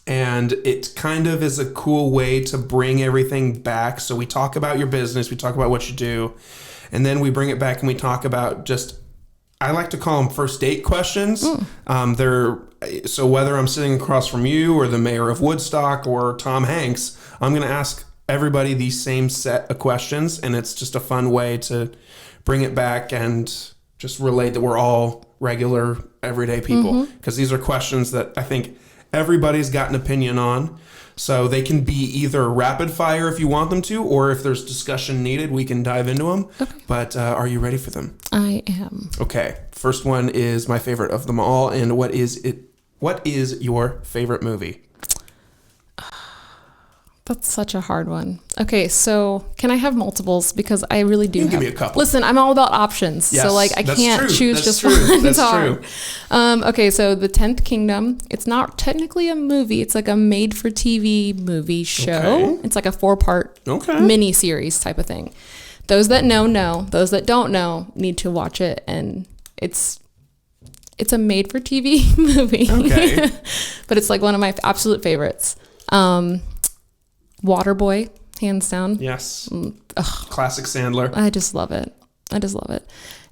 it kind of is a cool way to bring everything back. So we talk about your business, we talk about what you do, and then we bring it back and we talk about just, I like to call them first date questions. So whether I'm sitting across from you or the mayor of Woodstock or Tom Hanks, I'm going to ask everybody these same set of questions, and it's just a fun way to bring it back and just relate that we're all regular, everyday people. Because these are questions that I think everybody's got an opinion on. So they can be either rapid fire if you want them to, or if there's discussion needed, we can dive into them. Okay. But are you ready for them? I am. Okay. First one is my favorite of them all. And what is it? What is your favorite movie? That's such a hard one. Okay, so can I have multiples? Because I really do. Give me a couple. Listen, I'm all about options. Yes, so like I can't choose just one. That's true. Okay, so The 10th Kingdom. It's not technically a movie. It's like a made-for-TV movie show. Okay. It's like a 4-part mini series type of thing. Those that know. Those that don't know need to watch it. And it's a made-for-TV movie. Okay. But it's like one of my absolute favorites. Waterboy, hands down. Yes. Classic Sandler. I just love it.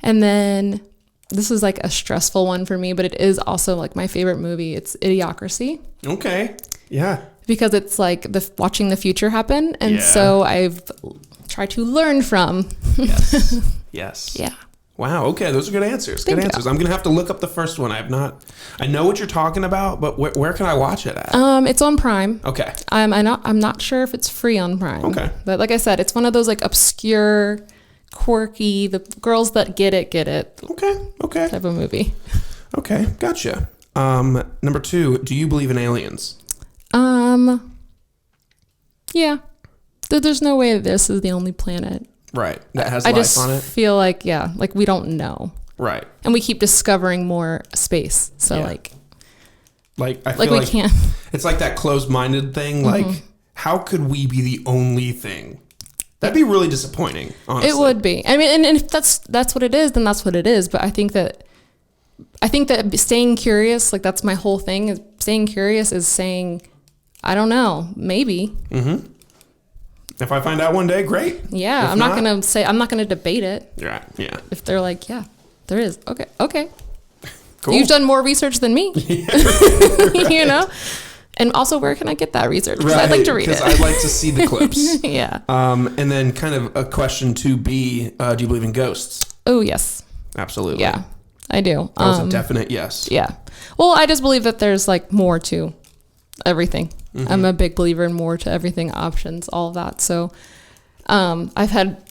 And then this is like a stressful one for me, but it is also like my favorite movie. It's Idiocracy. Okay. Yeah. Because it's like watching the future happen. And so I've tried to learn from. Yes. Yes. Yeah. Wow. Okay. Those are good answers. Good answers. I'm going to have to look up the first one. I know what you're talking about, but where can I watch it at? It's on Prime. Okay. I'm not sure if it's free on Prime. Okay. But like I said, it's one of those like obscure, quirky, the girls that get it. Okay. Type of movie. Okay. Gotcha. Number 2, do you believe in aliens? Yeah. There's no way this is the only planet. Right. That has life on it. I just feel like, like we don't know. Right. And we keep discovering more space. So I feel we can't. It's like that closed-minded thing. Like, how could we be the only thing? That'd be really disappointing, honestly. It would be. I mean, and if that's what it is, then that's what it is. But I think that staying curious, like that's my whole thing, is staying curious is saying, I don't know, maybe. Mm-hmm. If I find out one day, great. Yeah, I'm not going to debate it. Right, yeah. If they're like, yeah, there is. Okay. Cool. You've done more research than me. Right. You know? And also, where can I get that research? Because I'd like to read it. Because I'd like to see the clips. Yeah. And then kind of a question 2B, do you believe in ghosts? Oh, yes. Absolutely. Yeah, I do. That was a definite yes. Yeah. Well, I just believe that there's like more to everything. Mm-hmm. I'm a big believer in more to everything, options, all of that. So I've had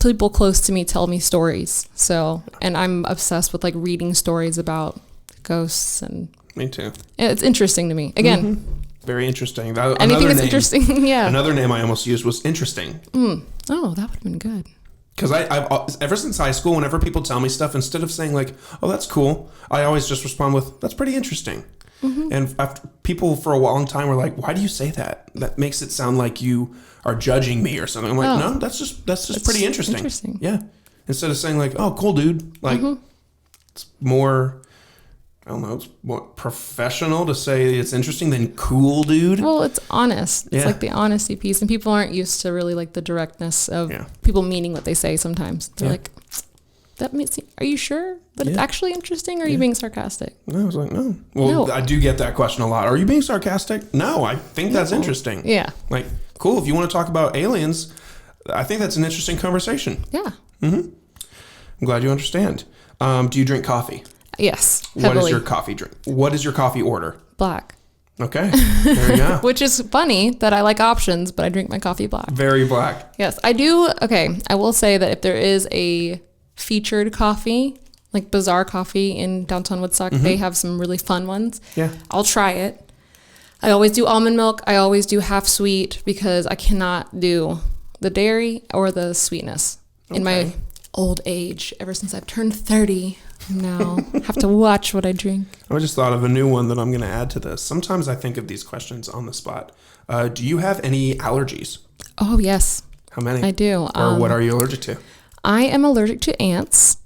people close to me tell me stories. So, and I'm obsessed with like reading stories about ghosts, and me too. It's interesting to me. Again, very interesting. Anything that's interesting. Yeah. Another name I almost used was interesting. Oh, that would have been good. Because I've ever since high school, whenever people tell me stuff, instead of saying like, "Oh, that's cool," I always just respond with, "That's pretty interesting." Mm-hmm. And after people for a long time were like, "Why do you say that? That makes it sound like you are judging me or something." I'm like, "No, that's just pretty interesting." Yeah. Instead of saying like, "Oh, cool, dude," like it's more, I don't know, it's more professional to say it's interesting than cool, dude. Well, it's honest. It's like the honesty piece, and people aren't used to really like the directness of people meaning what they say. Sometimes they're like, "That makes. Are you sure that it's actually interesting? Or are you being sarcastic?" And I was like, "No." Well, I do get that question a lot. Are you being sarcastic? No, I think that's interesting. Yeah. Like, cool. If you want to talk about aliens, I think that's an interesting conversation. Yeah. Mm-hmm. I'm glad you understand. Do you drink coffee? Yes. Heavily. What is your coffee drink? What is your coffee order? Black. Okay. There you go. Which is funny that I like options, but I drink my coffee black. Very black. Yes, I do. Okay. I will say that if there is a featured coffee, like Bazaar Coffee in downtown Woodstock, they have some really fun ones. Yeah. I'll try it. I always do almond milk. I always do half sweet because I cannot do the dairy or the sweetness. In my old age, ever since I've turned 30, now have to watch what I drink. I just thought of a new one that I'm going to add to this. Sometimes I think of these questions on the spot. Do you have any allergies? Oh, yes. How many? I do. Or what are you allergic to? I am allergic to ants.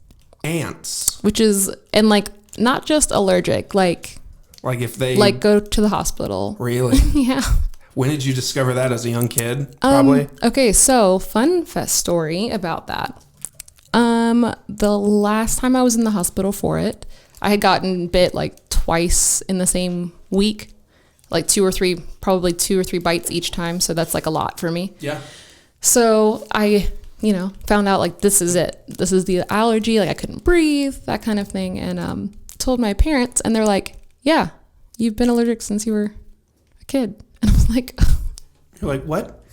Ants? Which is, and like, not just allergic, like if they... Like go to the hospital. Really? Yeah. When did you discover that as a young kid? Probably? Okay, so fun story about that. The last time I was in the hospital for it, I had gotten bit like twice in the same week, like probably two or three bites each time. So that's like a lot for me. Yeah. So I, found out like, this is it. This is the allergy. Like I couldn't breathe, that kind of thing. And, told my parents and they're like, yeah, you've been allergic since you were a kid. And I was like, you're like, what?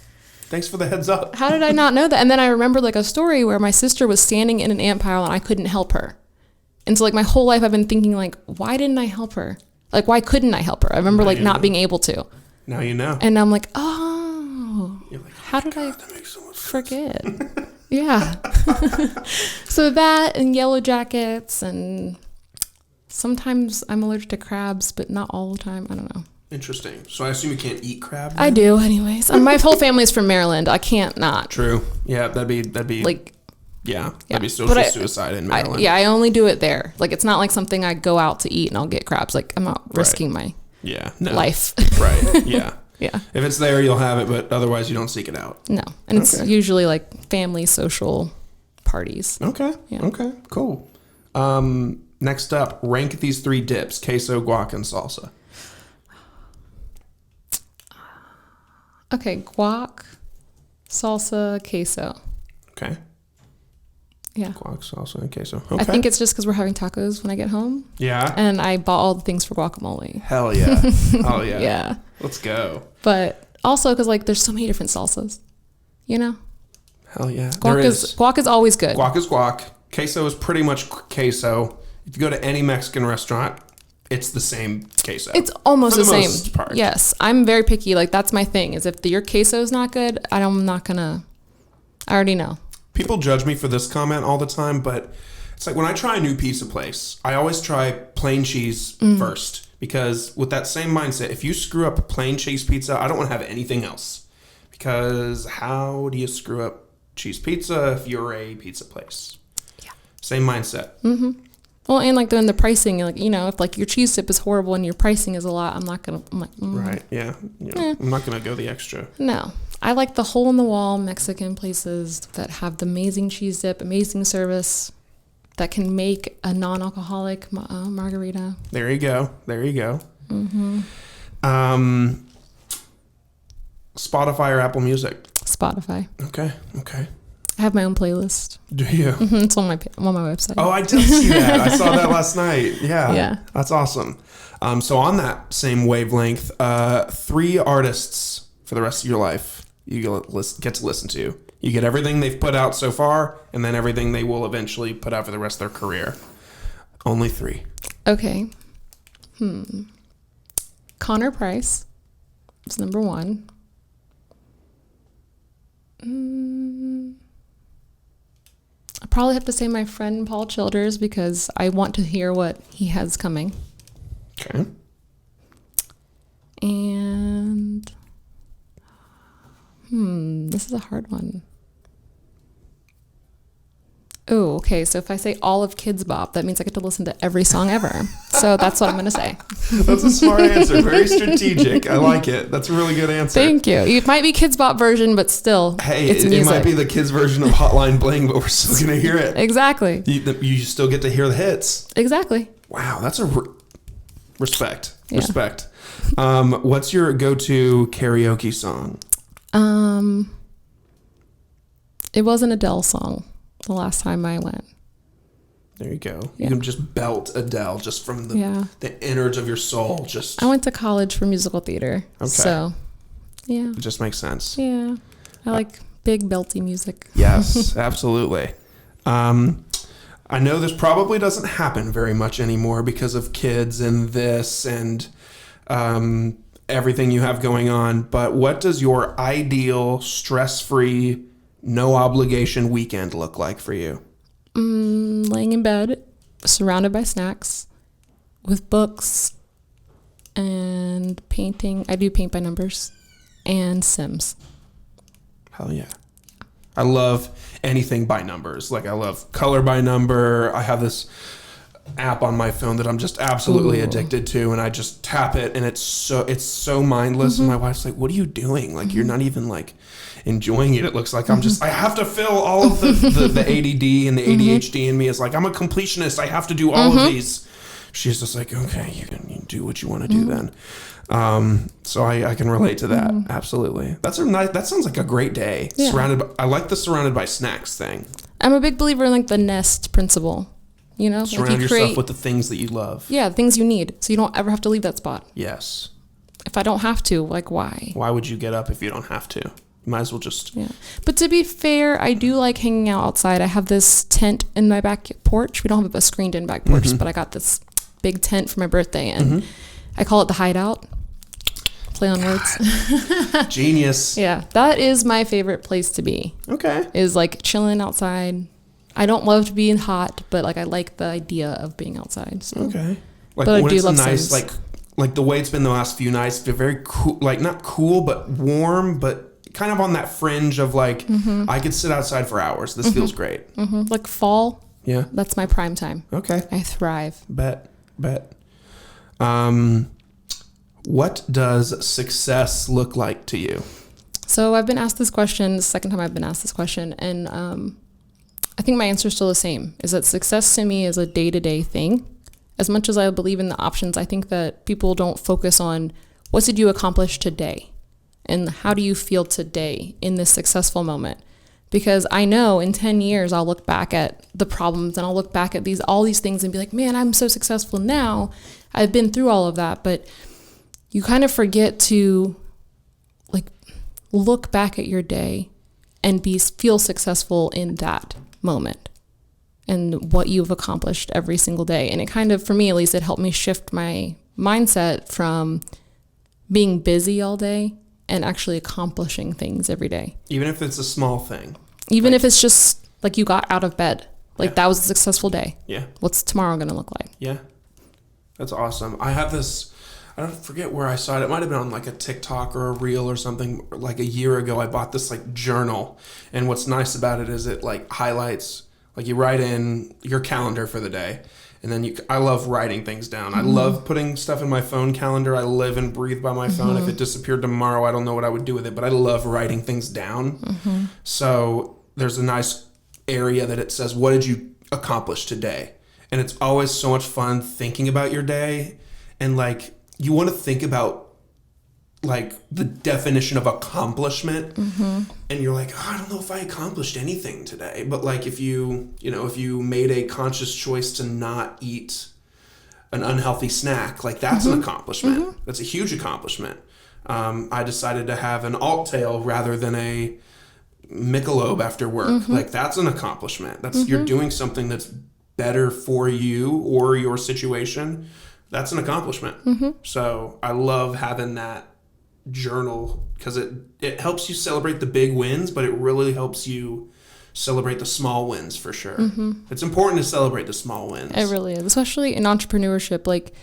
Thanks for the heads up. How did I not know that? And then I remember like a story where my sister was standing in an ant pile and I couldn't help her. And so like my whole life I've been thinking like, why didn't I help her? Like, why couldn't I help her? I remember like not being able to. Now you know. And I'm like, oh, like, how did I that makes so much forget? Yeah. So that and yellow jackets, and sometimes I'm allergic to crabs, but not all the time. I don't know. Interesting. So I assume you can't eat crab then? I do anyways. My whole family's from Maryland. I can't not. True. Yeah, that'd be like, that'd be social suicide in Maryland. I only do it there. Like it's not like something I go out to eat and I'll get crabs. Like I'm not risking my life. Right. Yeah. Yeah. If it's there, you'll have it, but otherwise you don't seek it out. No. And it's usually like family social parties. Okay. Yeah. Okay. Cool. Next up, rank these 3 dips: queso, guac, and salsa. Okay, guac, salsa, queso. Okay. Yeah. Guac, salsa, and queso. Okay. I think it's just because we're having tacos when I get home. Yeah. And I bought all the things for guacamole. Hell yeah. Oh yeah. Yeah. Let's go. But also because like there's so many different salsas, Hell yeah. Guac is always good. Guac is guac. Queso is pretty much queso. If you go to any Mexican restaurant, it's the same queso. It's almost the same. Most part. Yes. I'm very picky. Like that's my thing is if your queso is not good, I'm not gonna, I already know. People judge me for this comment all the time, but it's like when I try a new pizza place, I always try plain cheese first, because with that same mindset, if you screw up a plain cheese pizza, I don't want to have anything else, because how do you screw up cheese pizza if you're a pizza place? Yeah. Same mindset. Mm-hmm. Well, and like then the pricing, like, if like your cheese dip is horrible and your pricing is a lot, I'm like, right. Yeah. I'm not going to go the extra. No. I like the hole in the wall Mexican places that have the amazing cheese dip, amazing service, that can make a non-alcoholic margarita. There you go. Mm-hmm. Spotify or Apple Music? Spotify. Okay. I have my own playlist. Do you? Mm-hmm. It's on my website. Oh, I did see that. I saw that last night. Yeah. Yeah. That's awesome. So on that same wavelength, 3 artists for the rest of your life you get to listen to. You get everything they've put out so far, and then everything they will eventually put out for the rest of their career. Only 3. Okay. Connor Price is number 1. I probably have to say my friend Paul Childers, because I want to hear what he has coming. Okay. And this is a hard one. Oh, okay. So if I say all of Kids Bop, that means I get to listen to every song ever. So that's what I'm going to say. That's a smart answer. Very strategic. I like it. That's a really good answer. Thank you. It might be Kids Bop version, but still, hey, it's it might be the kids version of Hotline Bling, but we're still going to hear it. Exactly. You still get to hear the hits. Exactly. Wow, that's a respect. Yeah. Respect. What's your go-to karaoke song? It was an Adele song the last time I went. There you go. Yeah. You can just belt Adele just from the innards of your soul. I went to college for musical theater. Okay. So, yeah. It just makes sense. Yeah. I like big belty music. Yes, absolutely. I know this probably doesn't happen very much anymore because of kids and this and everything you have going on, but what does your ideal stress-free, no obligation weekend look like for you? Laying in bed, surrounded by snacks, with books, and painting. I do paint by numbers, and Sims. Hell yeah. I love anything by numbers. Like I love color by number. I have this app on my phone that I'm just absolutely addicted to, and I just tap it, and it's so mindless. And my wife's like, "What are you doing? Like you're not even like enjoying it. It looks like I have to fill all of the ADD and the ADHD in me. Is like I'm a completionist. I have to do all of these." She's just like, "Okay, you can do what you want to do then." So I can relate to that. Absolutely. That sounds like a great day. Yeah. I like the surrounded by snacks thing. I'm a big believer in like the nest principle. You know, surround yourself with the things that you love. Yeah, things you need, so you don't ever have to leave that spot. Yes. If I don't have to, like, why? Why would you get up if you don't have to? You might as well just... Yeah. But to be fair, I do like hanging out outside. I have this tent in my back porch. We don't have a screened-in back porch, but I got this big tent for my birthday, and I call it the hideout. Play on words. Genius. Yeah, that is my favorite place to be. Okay. Is, like, chilling outside. I don't love to be in hot, but like I like the idea of being outside. So. Okay. Like but when I do it's love nice, Sims. like the way it's been the last few nights, they're very cool, like not cool, but warm, but kind of on that fringe of like, I could sit outside for hours. This feels great. Like fall. Yeah. That's my prime time. Okay. I thrive. Bet. What does success look like to you? So I've been asked this question, the second time I've been asked this question, and I think my answer is still the same, is that success to me is a day-to-day thing. As much as I believe in the options, I think that people don't focus on what did you accomplish today and how do you feel today in this successful moment. Because I know in 10 years, I'll look back at the problems and I'll look back at all these things and be like, man, I'm so successful now. I've been through all of that. But you kind of forget to like look back at your day and feel successful in that moment and what you've accomplished every single day. And it kind of, for me at least, it helped me shift my mindset from being busy all day and actually accomplishing things every day. Even if it's a small thing. Even if it's just like you got out of bed. Like that was a successful day. Yeah. What's tomorrow going to look like? Yeah. That's awesome. I have this, I don't forget where I saw it. It might have been on like a TikTok or a reel or something. Like a year ago, I bought this like journal. And what's nice about it is it like highlights, like you write in your calendar for the day. And then I love writing things down. I love putting stuff in my phone calendar. I live and breathe by my phone. If it disappeared tomorrow, I don't know what I would do with it, but I love writing things down. So there's a nice area that it says, what did you accomplish today? And it's always so much fun thinking about your day. And like, you want to think about like the definition of accomplishment. And you're like, oh, I don't know if I accomplished anything today. But like if you made a conscious choice to not eat an unhealthy snack, like that's an accomplishment. That's a huge accomplishment. I decided to have an alt tail rather than a Michelob after work. Like that's an accomplishment. That's you're doing something that's better for you or your situation. That's an accomplishment. So I love having that journal because it helps you celebrate the big wins, but it really helps you celebrate the small wins for sure. It's important to celebrate the small wins. It really is, especially in entrepreneurship. Like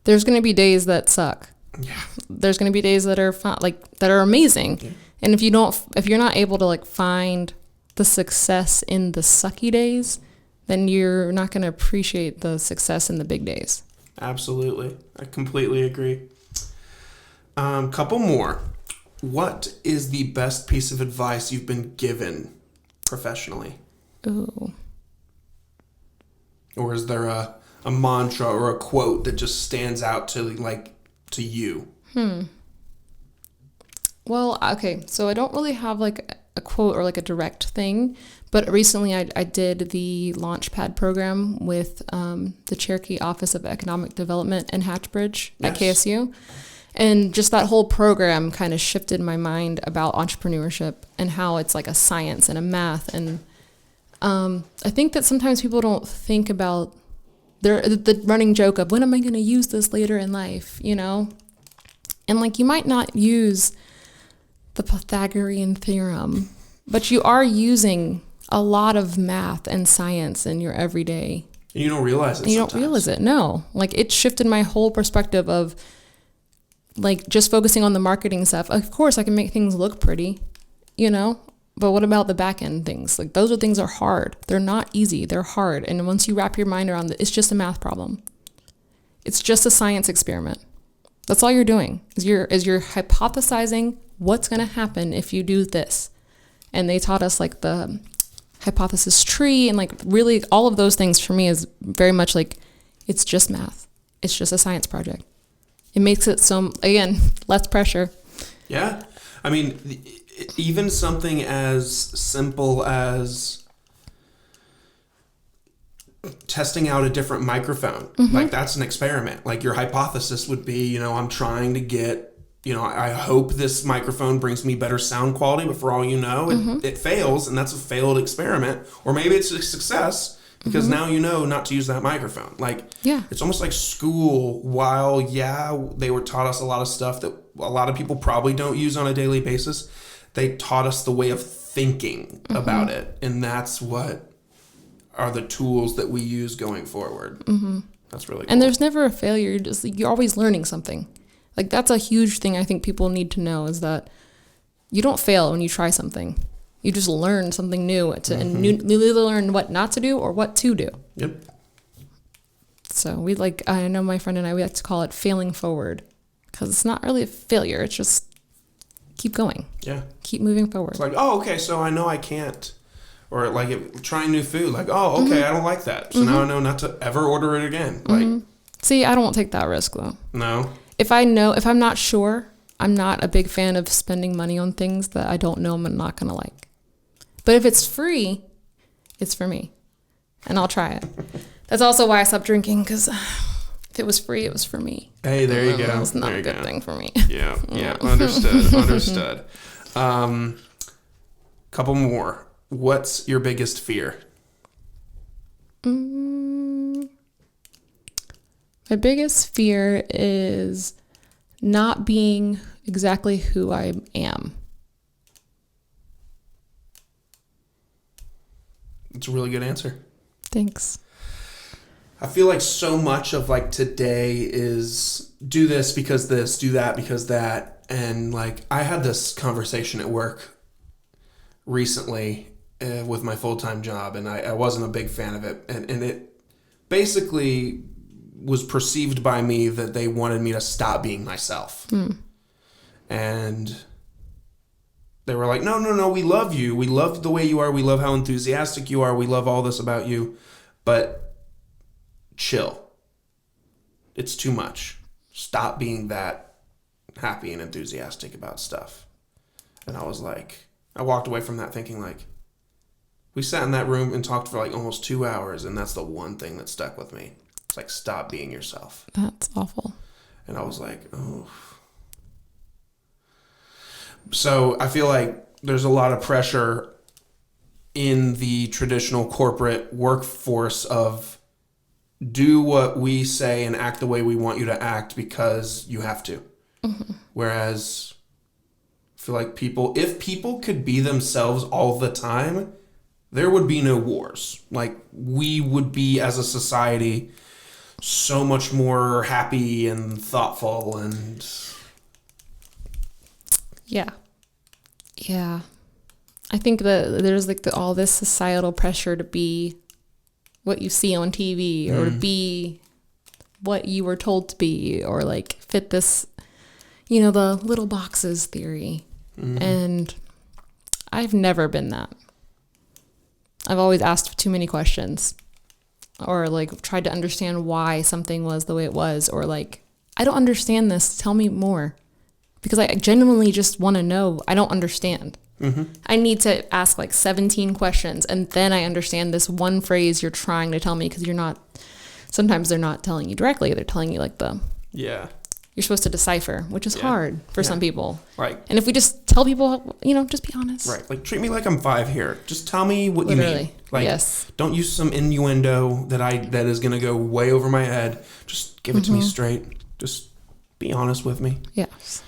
there's going to be days that suck. Yeah. There's going to be days that are fun, like that are amazing. Yeah. And if you're not able to like find the success in the sucky days, then you're not going to appreciate the success in the big days. Absolutely. I completely agree. Couple more. What is the best piece of advice you've been given professionally? Ooh. Or is there a mantra or a quote that just stands out to you? Well, okay, so I don't really have like a quote or like a direct thing, but recently I did the Launchpad program with the Cherokee Office of Economic Development in Hatchbridge at KSU. And just that whole program kind of shifted my mind about entrepreneurship and how it's like a science and a math. And I think that sometimes people don't think about the running joke of when am I going to use this later in life, you know? And like you might not use the Pythagorean theorem, but you are using a lot of math and science in your everyday. And you don't realize it. You don't realize it. No, like it shifted my whole perspective of like just focusing on the marketing stuff. Of course, I can make things look pretty, you know, But what about the back end things? Like those things are hard. They're not easy. They're hard. And once you wrap your mind around it, it's just a math problem. It's just a science experiment. That's all you're doing is you're hypothesizing what's going to happen if you do this. And they taught us like the hypothesis tree and like really all of those things for me is very much like it's just math. It's just a science project. It makes it so, again, less pressure. Yeah. I mean, even something as simple as testing out a different microphone. Like that's an experiment. Like your hypothesis would be, I'm trying to get, I hope this microphone brings me better sound quality, but for all you know, it fails, and that's a failed experiment. Or maybe it's a success because now you know not to use that microphone. Like, it's almost like school. While, they were taught us a lot of stuff that a lot of people probably don't use on a daily basis, they taught us the way of thinking about it. And that's what are the tools that we use going forward. That's really cool. And there's never a failure. You're always learning something. Like that's a huge thing I think people need to know is that you don't fail when you try something. You just learn something new and newly learn what not to do or what to do. Yep. So I know my friend and I, we like to call it failing forward because it's not really a failure. It's just keep going. Yeah. Keep moving forward. It's like, oh, okay, so I know I can't. Or like trying new food. Like, oh, okay, I don't like that. So now I know not to ever order it again. Like, see, I don't take that risk though. No. If I'm not sure, I'm not a big fan of spending money on things that I don't know I'm not going to like. But if it's free, it's for me. And I'll try it. That's also why I stopped drinking, because if it was free, it was for me. Hey, there you go. It's not a good thing for me. Yeah, understood. Couple more. What's your biggest fear? My biggest fear is not being exactly who I am. It's a really good answer. Thanks. I feel like so much of like today is do this because this, do that because that. And like I had this conversation at work recently with my full-time job, and I wasn't a big fan of it. And it basically was perceived by me that they wanted me to stop being myself. And they were like, no, we love you. We love the way you are. We love how enthusiastic you are. We love all this about you. But chill. It's too much. Stop being that happy and enthusiastic about stuff. And I was like, I walked away from that thinking like, we sat in that room and talked for like almost 2 hours, and that's the one thing that stuck with me. It's like, stop being yourself. That's awful. And I was like, oh. So I feel like there's a lot of pressure in the traditional corporate workforce of do what we say and act the way we want you to act because you have to. Whereas I feel like if people could be themselves all the time, there would be no wars. Like we would be as a society so much more happy and thoughtful and yeah. I think that there's like all this societal pressure to be what you see on TV or to be what you were told to be or like fit this, the little boxes theory. And I've never been that. I've always asked too many questions or like tried to understand why something was the way it was, or like, I don't understand this. Tell me more, because I genuinely just want to know. I don't understand. I need to ask like 17 questions and then I understand this one phrase you're trying to tell me, because sometimes they're not telling you directly. They're telling you like you're supposed to decipher, which is hard for some people. Right. And if we just tell people, just be honest. Right. Like, treat me like I'm 5 here. Just tell me what you mean. Like, don't use some innuendo that is going to go way over my head. Just give it to me straight. Just be honest with me. Yes.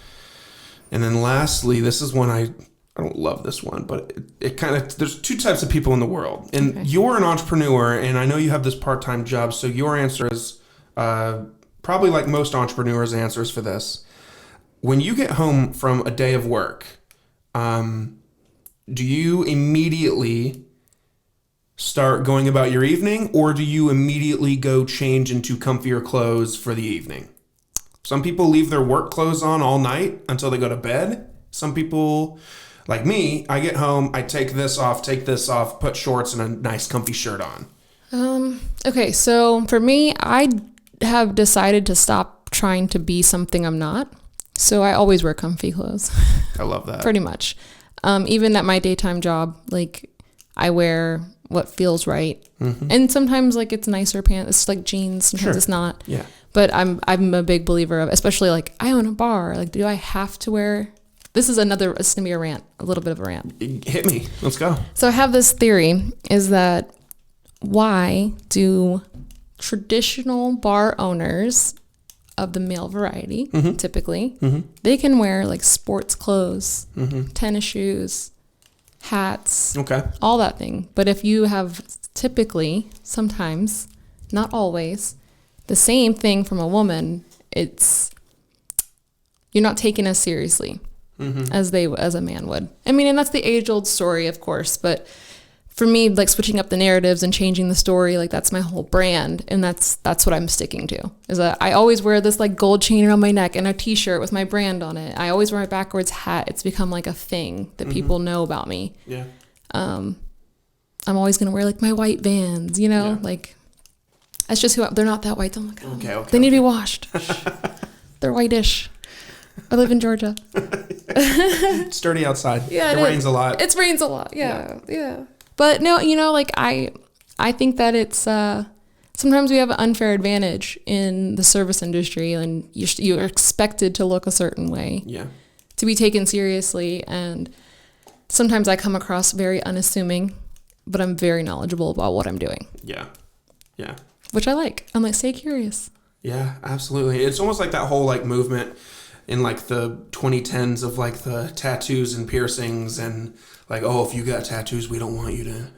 And then lastly, this is one I don't love this one, but it kind of, there's two types of people in the world. And you're an entrepreneur, and I know you have this part-time job, so your answer is probably like most entrepreneurs' answers for this. When you get home from a day of work, do you immediately start going about your evening, or do you immediately go change into comfier clothes for the evening? Some people leave their work clothes on all night until they go to bed. Some people, like me, I get home, I take this off, put shorts and a nice comfy shirt on. Okay, so for me, I have decided to stop trying to be something I'm not. So I always wear comfy clothes. I love that. Pretty much. Even at my daytime job, like I wear what feels right. Mm-hmm. And sometimes like it's nicer pants. It's like jeans. Sometimes it's not. Yeah. But I'm a big believer of, especially like I own a bar. Like, do I have to wear? This is going to be a rant, a little bit of a rant. Hit me. Let's go. So I have this theory is that why do traditional bar owners of the male variety, mm-hmm. typically, mm-hmm. they can wear like sports clothes, mm-hmm. tennis shoes, hats, all that thing. But if you have typically, sometimes, not always, the same thing from a woman, you're not taken as seriously mm-hmm. as a man would. I mean, and that's the age-old story, of course, but for me, like switching up the narratives and changing the story, like that's my whole brand, and that's what I'm sticking to. Is that I always wear this like gold chain around my neck and a T-shirt with my brand on it. I always wear my backwards hat. It's become like a thing that mm-hmm. people know about me. Yeah. I'm always gonna wear like my white Vans, like that's just who they're not that white. Don't look at them. Okay. They need to be washed. They're whitish. I live in Georgia. It's dirty outside. Yeah, it rains a lot. It rains a lot. Yeah. But no, like I think that it's sometimes we have an unfair advantage in the service industry, and you're expected to look a certain way, to be taken seriously. And sometimes I come across very unassuming, but I'm very knowledgeable about what I'm doing. Yeah, which I like. I'm like, stay curious. Yeah, absolutely. It's almost like that whole like movement in like the 2010s of like the tattoos and piercings and like, oh, if you got tattoos, we don't want you to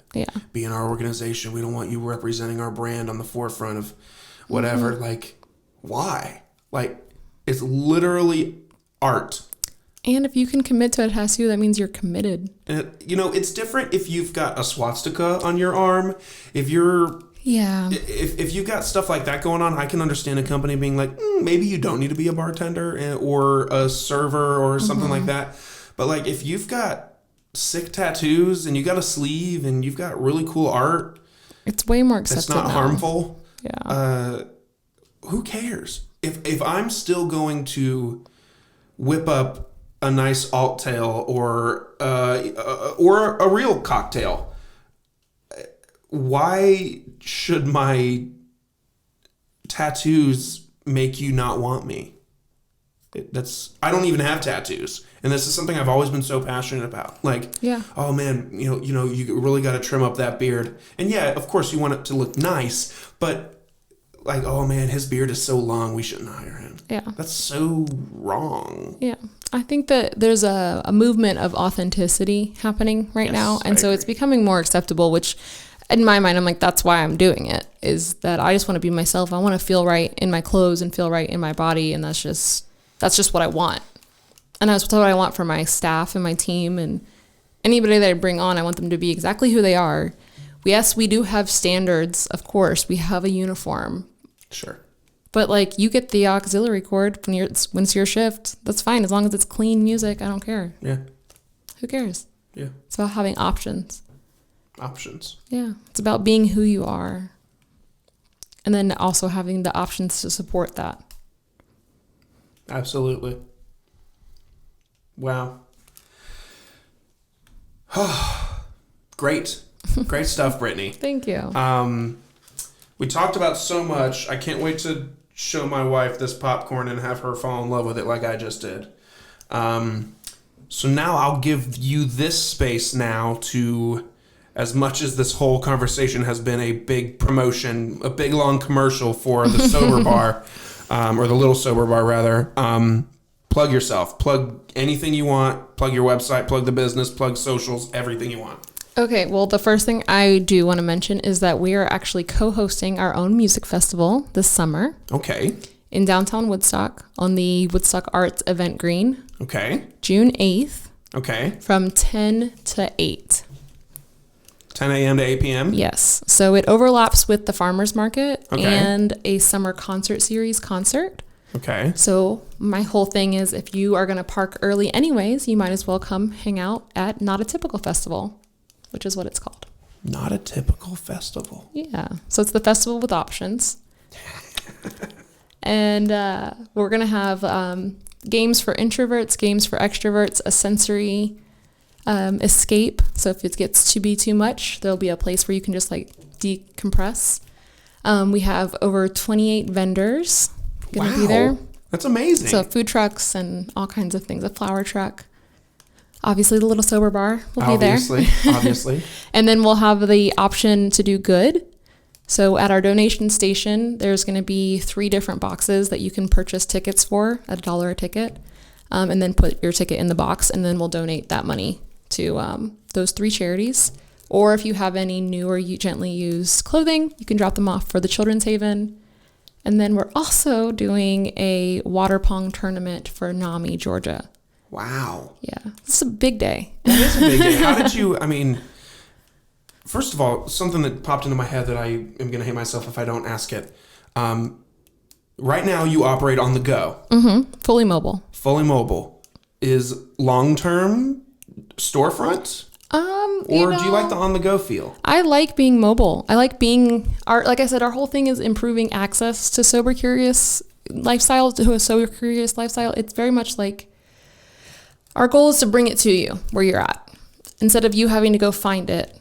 be in our organization. We don't want you representing our brand on the forefront of whatever. Mm-hmm. Like, why? Like, it's literally art. And if you can commit to a tattoo, that means you're committed. And, it's different if you've got a swastika on your arm. If you're... Yeah. If you've got stuff like that going on, I can understand a company being like, maybe you don't need to be a bartender or a server or something mm-hmm. like that. But like, if you've got sick tattoos and you got a sleeve and you've got really cool art, it's way more accepted. It's not harmful. Yeah. Who cares? If I'm still going to whip up a nice alt tail or a real cocktail, why should my tattoos make you not want me? I don't even have tattoos, and this is something I've always been so passionate about. Like, oh man, you really got to trim up that beard, and of course you want it to look nice, but like, oh man, his beard is so long, we shouldn't hire him. Yeah, that's so wrong. Yeah, I think that there's a movement of authenticity happening right now, and so it's becoming more acceptable, which in my mind, I'm like, that's why I'm doing it, is that I just want to be myself. I want to feel right in my clothes and feel right in my body. And that's just what I want. And that's what I want for my staff and my team and anybody that I bring on. I want them to be exactly who they are. Yes, we do have standards. Of course, we have a uniform. Sure. But like, you get the auxiliary cord when it's your shift. That's fine. As long as it's clean music, I don't care. Yeah. Who cares? Yeah. It's about having options. Yeah, it's about being who you are, and then also having the options to support that. Absolutely. Wow. Great stuff, Bryttany. Thank you. We talked about so much. I can't wait to show my wife this popcorn and have her fall in love with it like I just did. So now I'll give you this space now to... As much as this whole conversation has been a big promotion, a big long commercial for the sober bar, or the little sober bar rather, plug yourself, plug anything you want, plug your website, plug the business, plug socials, everything you want. Okay, well, the first thing I do want to mention is that we are actually co-hosting our own music festival this summer. Okay. In downtown Woodstock on the Woodstock Arts Event Green. Okay. June 8th. Okay. from 10 to 8. 10 a.m. to 8 p.m.? Yes. So it overlaps with the farmer's market Okay. and a summer concert series concert. Okay. So my whole thing is if you are going to park early anyways, you might as well come hang out at Not a Typical Festival, which is what it's called. Not a typical festival. Yeah. So it's the festival with options. And we're going to have games for introverts, games for extroverts, a sensory escape. So if it gets to be too much, there'll be a place where you can just like decompress. We have over 28 vendors going to be there. That's amazing. So food trucks and all kinds of things, a flower truck. Obviously, the Little Sober Bar will be there. Obviously. And then we'll have the option to do good. So at our donation station, there's going to be 3 different boxes that you can purchase tickets for at $1 a ticket. And then put your ticket in the box, and then we'll donate that money to those 3 charities. Or if you have any new or gently used clothing, you can drop them off for the Children's Haven. And then we're also doing a water pong tournament for Nami, Georgia. Wow. Yeah, it's a big day. That is a big day. How did you, first of all, something that popped into my head that I am going to hate myself if I don't ask it. Right now you operate on the go. Mm-hmm. Fully mobile. Fully mobile. Is long-term storefront? Or do you like the on-the-go feel? I like being mobile. I like being, like I said, our whole thing is improving access to sober curious lifestyle, to a sober curious lifestyle. It's very much like, our goal is to bring it to you where you're at, instead of you having to go find it,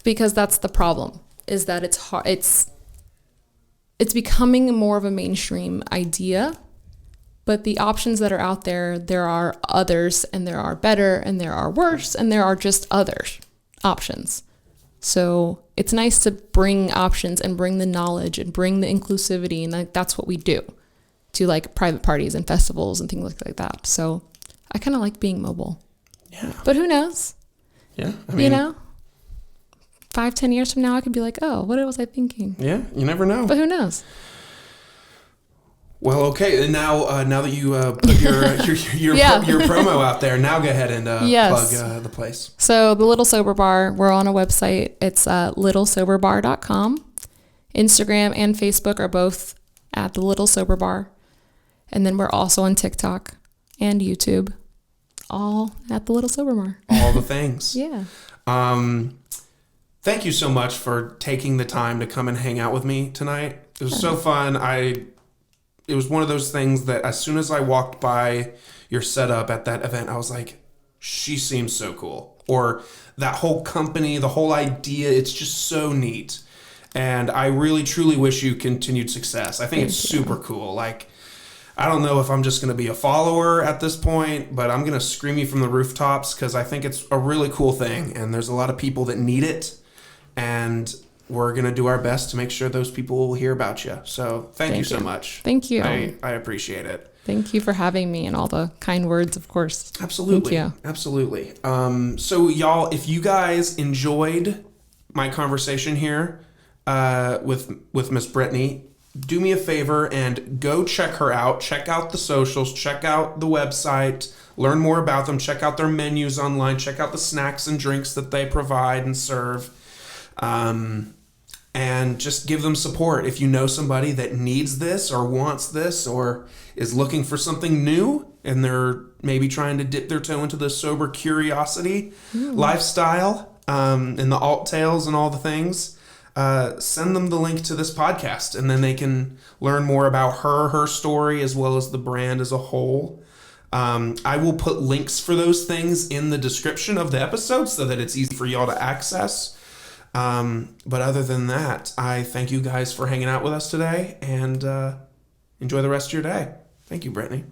because that's the problem, is that it's hard. It's becoming more of a mainstream idea, but the options that are out there, there are others, and there are better, and there are worse, and there are just other options. So it's nice to bring options and bring the knowledge and bring the inclusivity, and that's what we do to like private parties and festivals and things like that. So I kind of like being mobile. Yeah. But who knows? Yeah. 5-10 years from now, I could be like, oh, what was I thinking? Yeah, you never know. But who knows? Well, okay. And now that you put your promo out there, now go ahead and plug the place. So the Little Sober Bar, we're on a website. It's littlesoberbar.com. Instagram and Facebook are both at the Little Sober Bar. And then we're also on TikTok and YouTube, all at the Little Sober Bar. All the things. Yeah. Thank you so much for taking the time to come and hang out with me tonight. It was so fun. It was one of those things that as soon as I walked by your setup at that event, I was like, she seems so cool. Or that whole company, the whole idea, it's just so neat. And I really, truly wish you continued success. I think it's super cool. Like, I don't know if I'm just going to be a follower at this point, but I'm going to scream you from the rooftops because I think it's a really cool thing. And there's a lot of people that need it. And we're going to do our best to make sure those people will hear about you. So thank you so much. Thank you. I appreciate it. Thank you for having me and all the kind words, of course. Absolutely. Thank you. Absolutely. So y'all, if you guys enjoyed my conversation here with Miss Bryttany, do me a favor and go check her out. Check out the socials. Check out the website. Learn more about them. Check out their menus online. Check out the snacks and drinks that they provide and serve. And just give them support. If you know somebody that needs this or wants this or is looking for something new and they're maybe trying to dip their toe into the sober curiosity lifestyle and the alt tales and all the things, send them the link to this podcast and then they can learn more about her story, as well as the brand as a whole. I will put links for those things in the description of the episode so that it's easy for y'all to access. But other than that, I thank you guys for hanging out with us today and enjoy the rest of your day. Thank you, Bryttany.